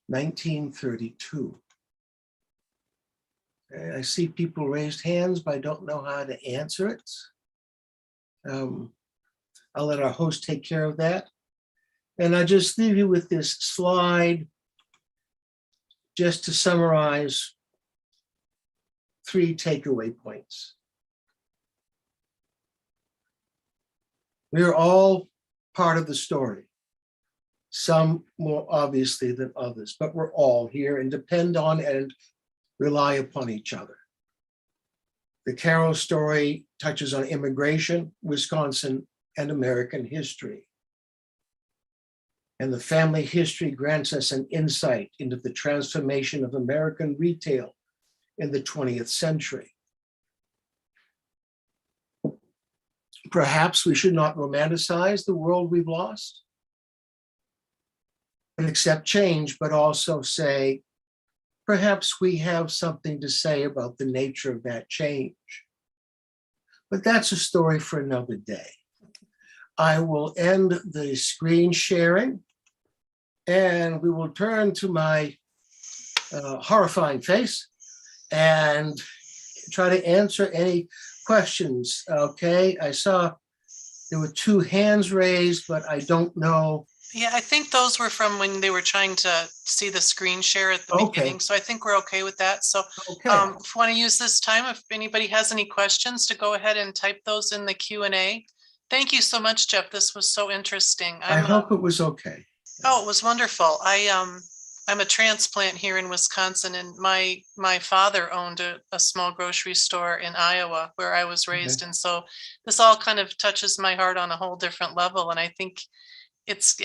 [SPEAKER 1] 1932. I see people raised hands, but I don't know how to answer it. I'll let our host take care of that. And I just leave you with this slide just to summarize 3 takeaway points. We are all part of the story, some more obviously than others, but we're all here and depend on and rely upon each other. The Carroll story touches on immigration, Wisconsin, and American history. And the family history grants us an insight into the transformation of American retail in the 20th century. Perhaps we should not romanticize the world we've lost and accept change, but also say, perhaps we have something to say about the nature of that change. But that's a story for another day. I will end the screen sharing and we will turn to my horrifying face and try to answer any questions. Okay, I saw there were 2 hands raised, but I don't know.
[SPEAKER 2] Yeah, I think those were from when they were trying to see the screen share at the beginning. So I think we're okay with that. So if you want to use this time, if anybody has any questions, to go ahead and type those in the Q&A. Thank you so much, Jeff. This was so interesting.
[SPEAKER 1] I hope it was okay.
[SPEAKER 2] Oh, it was wonderful. I'm a transplant here in Wisconsin, and my father owned a small grocery store in Iowa where I was raised. And so this all kind of touches my heart on a whole different level. And I think it's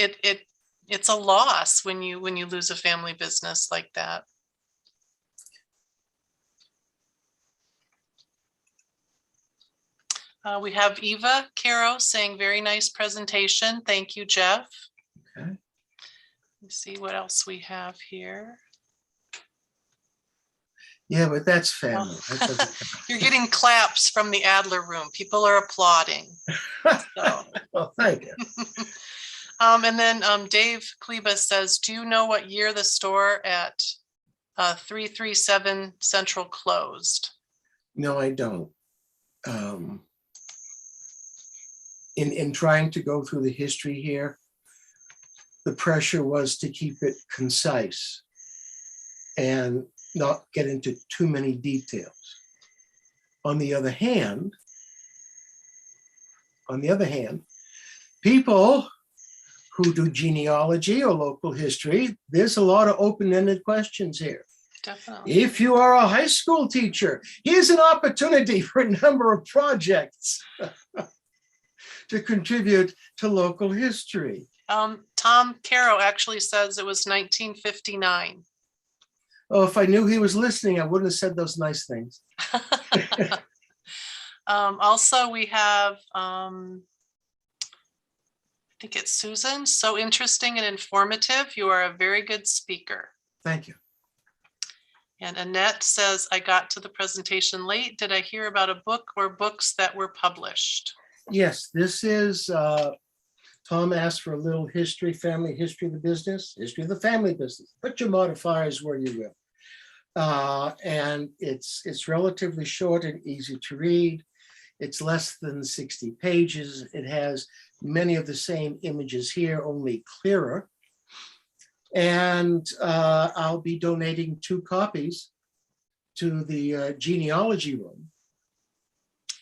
[SPEAKER 2] a loss when you lose a family business like that. We have Eva Karau saying, very nice presentation. Thank you, Jeff.
[SPEAKER 1] Okay.
[SPEAKER 2] Let's see what else we have here.
[SPEAKER 1] Yeah, but that's family.
[SPEAKER 2] Oh. You're getting claps from the Adler room. People are applauding. So.
[SPEAKER 1] Well, thank you.
[SPEAKER 2] And then Dave Kleba says, do you know what year the store at 337 Central closed?
[SPEAKER 1] No, I don't. In trying to go through the history here, the pressure was to keep it concise and not get into too many details. On the other hand, people who do genealogy or local history, there's a lot of open-ended questions here.
[SPEAKER 2] Definitely.
[SPEAKER 1] If you are a high school teacher, here's an opportunity for a number of projects to contribute to local history.
[SPEAKER 2] Tom Carroll actually says it was 1959.
[SPEAKER 1] Oh, if I knew he was listening, I wouldn't have said those nice things.
[SPEAKER 2] Also, we have, I think it's Susan. So interesting and informative. You are a very good speaker.
[SPEAKER 1] Thank you.
[SPEAKER 2] And Annette says, I got to the presentation late. Did I hear about a book or books that were published?
[SPEAKER 1] Yes, this is, Tom asked for a little history, family history of the business, history of the family business. Put your modifiers where you will. And it's relatively short and easy to read. It's less than 60 pages. It has many of the same images here, only clearer. And I'll be donating 2 copies to the genealogy room.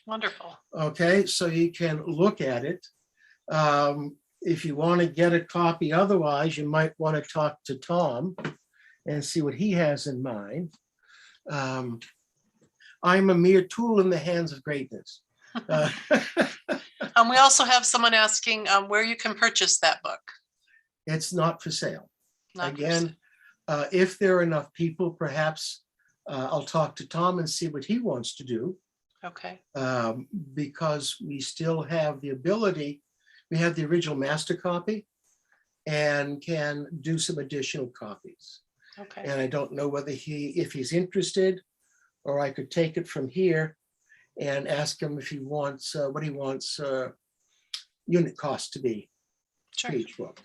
[SPEAKER 2] Wonderful.
[SPEAKER 1] Okay, so you can look at it. If you want to get a copy, otherwise, you might want to talk to Tom and see what he has in mind. I'm a mere tool in the hands of greatness.
[SPEAKER 2] We also have someone asking where you can purchase that book.
[SPEAKER 1] It's not for sale.
[SPEAKER 2] Not
[SPEAKER 1] Again, if there are enough people, perhaps I'll talk to Tom and see what he wants to do.
[SPEAKER 2] Okay.
[SPEAKER 1] Because we still have the ability, we have the original master copy and can do some additional copies.
[SPEAKER 2] Okay.
[SPEAKER 1] And I don't know whether if he's interested, or I could take it from here and ask him if he wants, what he wants unit cost to be
[SPEAKER 2] Sure.
[SPEAKER 1] for each book.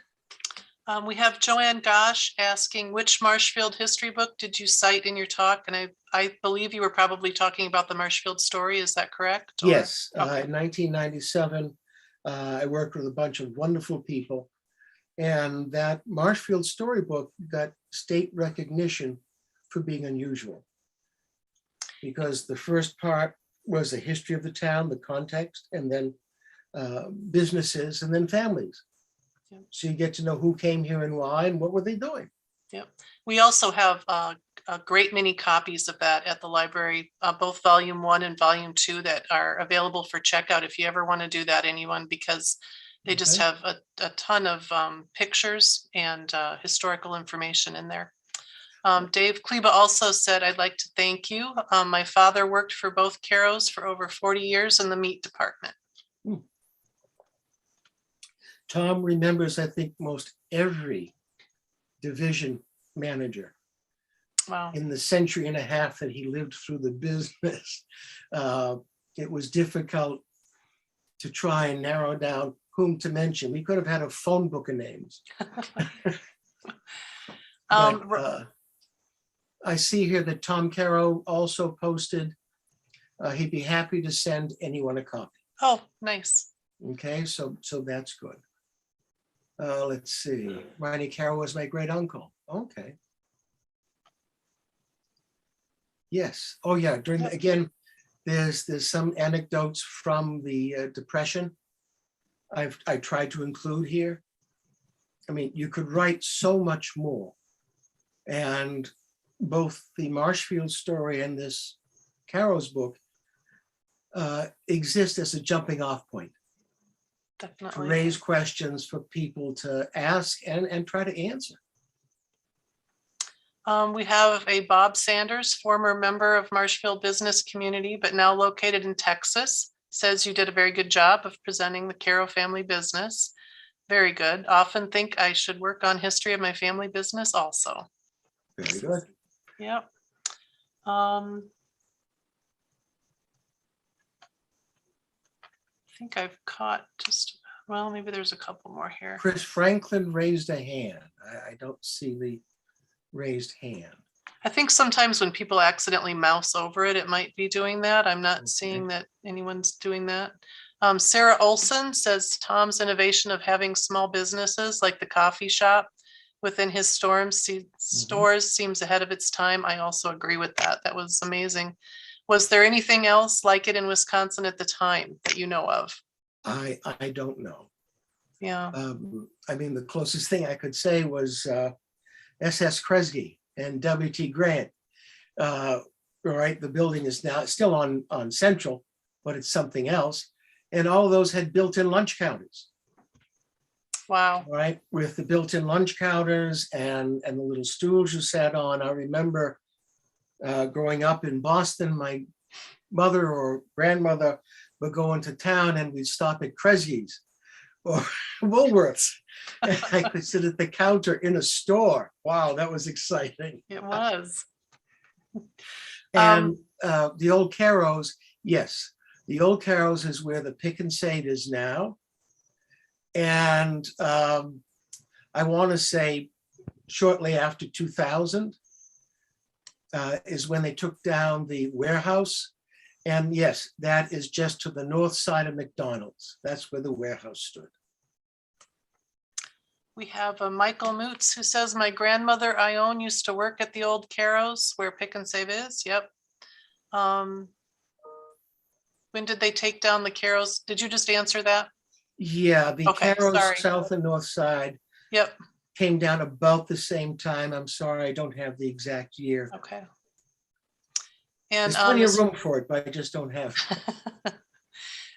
[SPEAKER 2] We have Joanne Gosh asking, which Marshfield history book did you cite in your talk? And I believe you were probably talking about the Marshfield story. Is that correct? Or?
[SPEAKER 1] Yes,
[SPEAKER 2] Okay.
[SPEAKER 1] in 1997, I worked with a bunch of wonderful people. And that Marshfield storybook got state recognition for being unusual. Because the first part was the history of the town, the context, and then businesses, and then families.
[SPEAKER 2] Yeah.
[SPEAKER 1] So you get to know who came here and why, and what were they doing.
[SPEAKER 2] Yep. We also have a great many copies of that at the library, both volume 1 and volume 2 that are available for checkout if you ever want to do that, anyone, because they just have a ton of pictures and historical information in there. Dave Kleba also said, I'd like to thank you. My father worked for both Carrows for over 40 years in the meat department.
[SPEAKER 1] Tom remembers, I think, most every division manager.
[SPEAKER 2] Wow.
[SPEAKER 1] In the century and a half that he lived through the business. It was difficult to try and narrow down whom to mention. We could have had a phone book of names. But, I see here that Tom Karau also posted, he'd be happy to send anyone a copy.
[SPEAKER 2] Oh, nice.
[SPEAKER 1] Okay, so that's good. Let's see. Ronnie Carroll was my great uncle. Okay. Yes. Oh, yeah. During the, again, there's some anecdotes from the Depression. I tried to include here. I mean, you could write so much more And both the Marshfield story and this Carrow's book exist as a jumping off point to
[SPEAKER 2] Definitely.
[SPEAKER 1] raise questions for people to ask and try to answer.
[SPEAKER 2] We have a Bob Sanders, former member of Marshfield business community, but now located in Texas, says you did a very good job of presenting the Carroll family business. Very good. Often think I should work on history of my family business also.
[SPEAKER 1] Very good.
[SPEAKER 2] Yep. I think I've caught just, well, maybe there's a couple more here.
[SPEAKER 1] Chris Franklin raised a hand. I don't see the raised hand.
[SPEAKER 2] I think sometimes when people accidentally mouse over it, it might be doing that. I'm not seeing that anyone's doing that. Sarah Olson says Tom's innovation of having small businesses like the coffee shop within his stores seems ahead of its time. I also agree with that. That was amazing. Was there anything else like it in Wisconsin at the time that you know of?
[SPEAKER 1] I don't know.
[SPEAKER 2] Yeah.
[SPEAKER 1] I mean, the closest thing I could say was SS Kresge and W.T. Grant. Right, the building is now still on Central, but it's something else. And all those had built-in lunch counters.
[SPEAKER 2] Wow.
[SPEAKER 1] Right, with the built-in lunch counters and the little stools you sat on. I remember growing up in Boston, my mother or grandmother would go into town and we'd stop at Kresge's or Woolworths. And I could sit at the counter in a store. Wow, that was exciting.
[SPEAKER 2] It was.
[SPEAKER 1] And the old Carrow's, yes, the old Carrow's is where the Pick and Save is now. And I want to say shortly after 2000 is when they took down the warehouse. And yes, that is just to the north side of McDonald's. That's where the warehouse stood.
[SPEAKER 2] We have a Michael Moots who says, my grandmother Ione used to work at the old Carrow's where Pick and Save is. Yep. When did they take down the Carrow's? Did you just answer that?
[SPEAKER 1] Yeah, the
[SPEAKER 2] Okay,
[SPEAKER 1] Carrow's
[SPEAKER 2] sorry.
[SPEAKER 1] south and north side
[SPEAKER 2] Yep.
[SPEAKER 1] came down about the same time. I'm sorry, I don't have the exact year.
[SPEAKER 2] Okay. And
[SPEAKER 1] There's plenty of room for it, but I just don't have.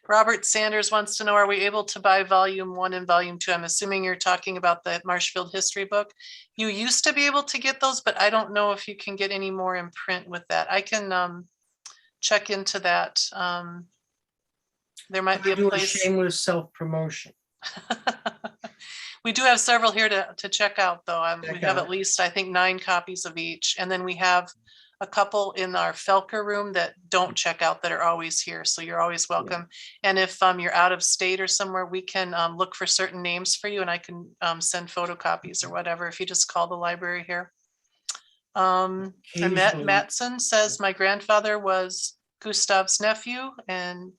[SPEAKER 2] Robert Sanders wants to know, are we able to buy volume 1 and volume 2? I'm assuming you're talking about the Marshfield history book. You used to be able to get those, but I don't know if you can get any more in print with that. I can check into that. There might be a
[SPEAKER 1] Do
[SPEAKER 2] place.
[SPEAKER 1] shameless self-promotion.
[SPEAKER 2] We do have several here to check out though. We have
[SPEAKER 1] out.
[SPEAKER 2] at least, I think, 9 copies of each. And then we have a couple in our Felker room that don't check out that are always here. So you're always welcome. Yeah. And if you're out of state or somewhere, we can look for certain names for you and I can send photocopies or whatever if you just call the library here. And Matt Matson says, my grandfather was Gustav's nephew and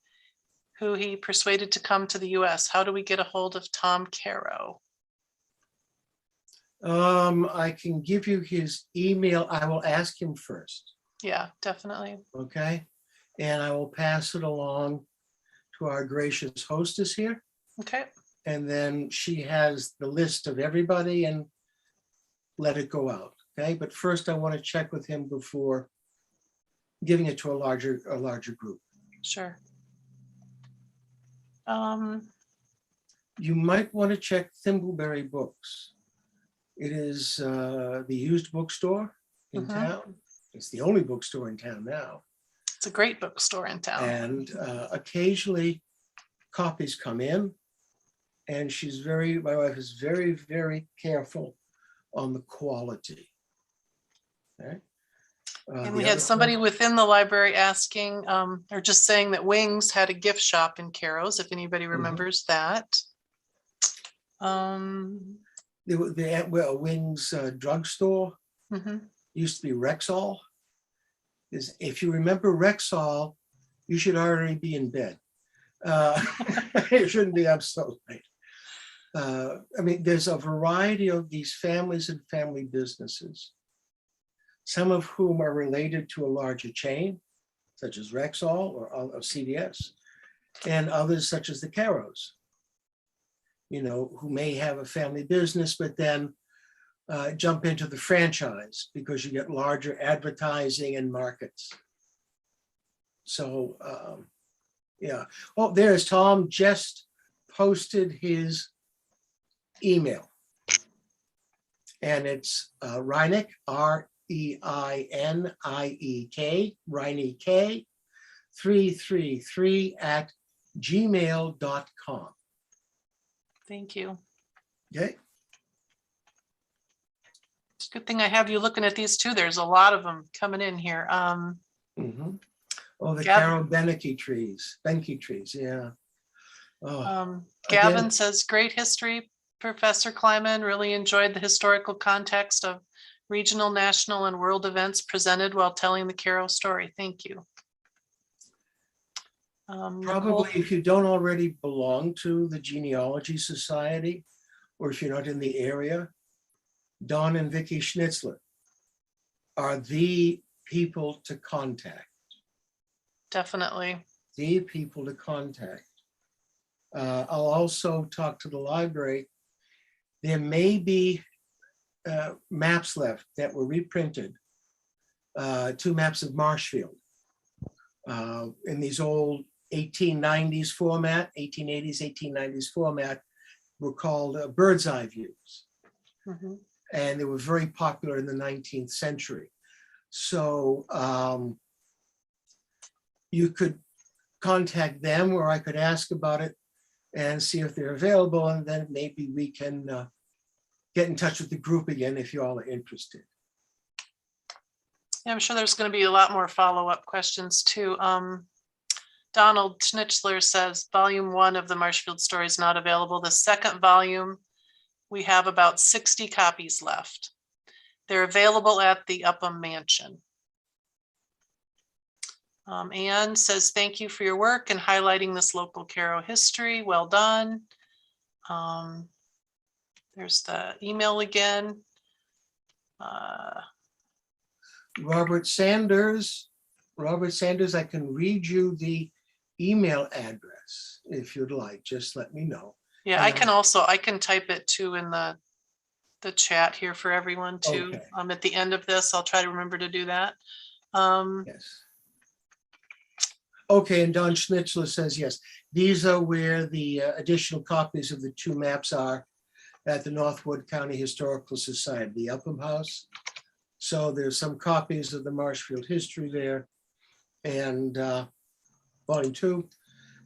[SPEAKER 2] who he persuaded to come to the US. How do we get a hold of Tom Karau?
[SPEAKER 1] I can give you his email. I will ask him first.
[SPEAKER 2] Yeah, definitely.
[SPEAKER 1] Okay. And I will pass it along to our gracious hostess here.
[SPEAKER 2] Okay.
[SPEAKER 1] And then she has the list of everybody and let it go out. Okay. But first I want to check with him before giving it to a larger group.
[SPEAKER 2] Sure.
[SPEAKER 1] You might want to check Thimbleberry Books. It is the used bookstore in town. It's the only bookstore in town now.
[SPEAKER 2] It's a great bookstore in town.
[SPEAKER 1] And occasionally copies come in and my wife is very, very careful on the quality. Okay.
[SPEAKER 2] And we had somebody within the library asking, or just saying that Wings had a gift shop in Carrow's, if anybody remembers that.
[SPEAKER 1] The Wings drugstore used to be Rexall. If you remember Rexall, you should already be in bed. It shouldn't be up so late. I mean, there's a variety of these families and family businesses, some of whom are related to a larger chain, such as Rexall or CVS, and others such as the Carrows, you know, who may have a family business, but then jump into the franchise because you get larger advertising and markets. So, yeah. Oh, there's Tom just posted his email. And it's Reineck, Reinek, Reinek, 333 at gmail.com.
[SPEAKER 2] Thank you.
[SPEAKER 1] Okay.
[SPEAKER 2] It's a good thing I have you looking at these too. There's a lot of them coming in here.
[SPEAKER 1] Mm-hmm. Oh, the
[SPEAKER 2] Gavin-
[SPEAKER 1] Carroll Benke trees, yeah. Oh,
[SPEAKER 2] Gavin
[SPEAKER 1] again,
[SPEAKER 2] says, great history, Professor Kleiman. Really enjoyed the historical context of regional, national, and world events presented while telling the Carroll story. Thank you. Nicole?
[SPEAKER 1] probably if you don't already belong to the Genealogy Society, or if you're not in the area, Don and Vicky Schnitzler are the people to contact.
[SPEAKER 2] Definitely.
[SPEAKER 1] The people to contact. I'll also talk to the library. There may be maps left that were reprinted, 2 maps of Marshfield in these old 1890s format, 1880s, 1890s format, were called bird's eye views.
[SPEAKER 2] Mhm.
[SPEAKER 1] And they were very popular in the 19th century. So you could contact them, or I could ask about it and see if they're available, and then maybe we can get in touch with the group again if you all are interested.
[SPEAKER 2] Yeah, I'm sure there's going to be a lot more follow-up questions too. Donald Schnitzler says volume 1 of the Marshfield story is not available. The second volume, we have about 60 copies left. They're available at the Upham Mansion. Anne says, thank you for your work and highlighting this local Carroll history. Well done. There's the email again.
[SPEAKER 1] Robert Sanders, I can read you the email address if you'd like. Just let me know.
[SPEAKER 2] Yeah,
[SPEAKER 1] And
[SPEAKER 2] I can type it too in the chat here for everyone too.
[SPEAKER 1] Okay.
[SPEAKER 2] At the end of this, I'll try to remember to do that.
[SPEAKER 1] Yes. Okay, and Don Schnitzler says, yes, these are where the additional copies of the 2 maps are at the Northwood County Historical Society, the Upham House. So there's some copies of the Marshfield history there, and volume 2,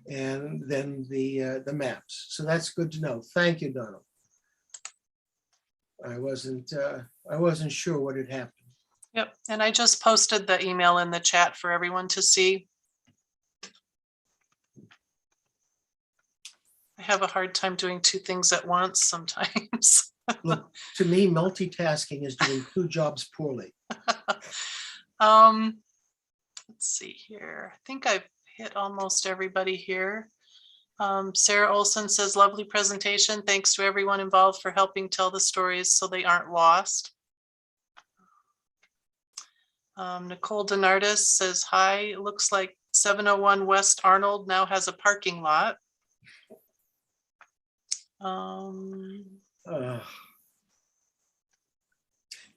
[SPEAKER 1] and then the maps. So that's good to know. Thank you, Donald. I wasn't sure what had happened.
[SPEAKER 2] Yep, and I just posted the email in the chat for everyone to see. I have a hard time doing 2 things at once sometimes.
[SPEAKER 1] Look, to me, multitasking is doing 2 jobs poorly.
[SPEAKER 2] Let's see here. I think I've hit almost everybody here. Sarah Olson says, lovely presentation. Thanks to everyone involved for helping tell the stories so they aren't lost. Nicole Denardis says, hi, it looks like 701 West Arnold now has a parking lot.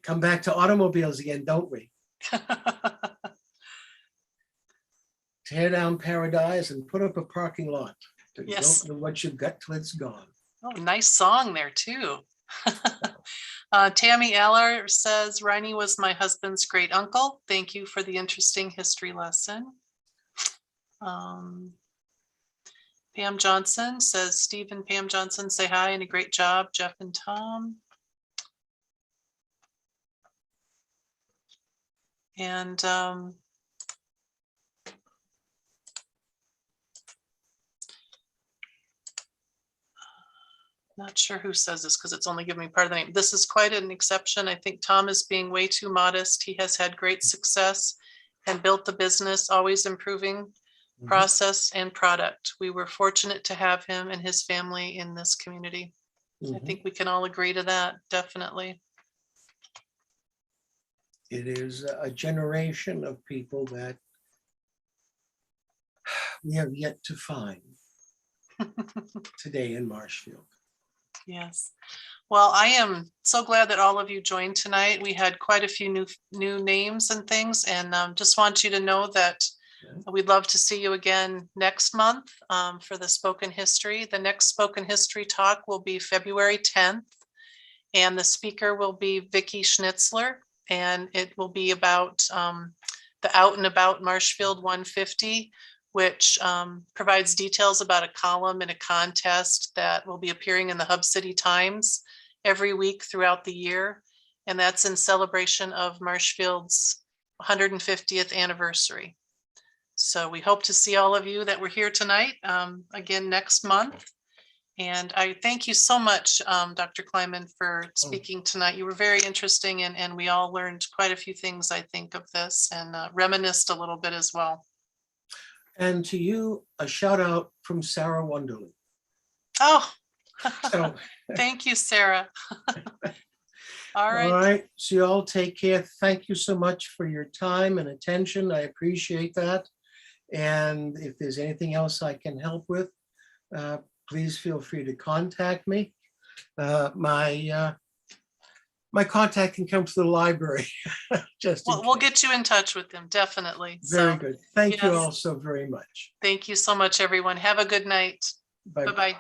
[SPEAKER 1] Come back to automobiles again, don't we? Tear down paradise and put up a parking lot. You
[SPEAKER 2] Yes.
[SPEAKER 1] don't know what you've got till it's gone.
[SPEAKER 2] Oh, nice song there too. Tammy Aller says, Riney was my husband's great uncle. Thank you for the interesting history lesson. Pam Johnson says, Steve and Pam Johnson say hi and a great job, Jeff and Tom. And not sure who says this because it's only giving me part of the name. This is quite an exception. I think Tom is being way too modest. He has had great success and built the business, always improving process and product. We were fortunate to have him and his family in this community. I think we can all agree to that, definitely.
[SPEAKER 1] It is a generation of people that we have yet to find today in Marshfield.
[SPEAKER 2] Yes. Well, I am so glad that all of you joined tonight. We had quite a few new names and things, and just want you to know that we'd love to see you again next month for the spoken history. The next spoken history talk will be February 10th, and the speaker will be Vicki Schnitzler, and it will be about the Out and About Marshfield 150, which provides details about a column in a contest that will be appearing in the Hub City Times every week throughout the year. And that's in celebration of Marshfield's 150th anniversary. So we hope to see all of you that were here tonight again next month. And I thank you so much, Dr. Kleiman, for speaking tonight. You were very interesting, and we all learned quite a few things, I think, of this, and reminisced a little bit as well.
[SPEAKER 1] And to you, a shout out from Sarah Wonderly.
[SPEAKER 2] Oh,
[SPEAKER 1] So,
[SPEAKER 2] thank you, Sarah. All right.
[SPEAKER 1] all right, so you all take care. Thank you so much for your time and attention. I appreciate that. And if there's anything else I can help with, please feel free to contact me. My contact can come to the library. Just
[SPEAKER 2] We'll get you in touch with them, definitely.
[SPEAKER 1] very good. Thank you
[SPEAKER 2] yes.
[SPEAKER 1] all so very much.
[SPEAKER 2] Thank you so much, everyone. Have a good night.
[SPEAKER 1] Bye.
[SPEAKER 2] Bye-bye.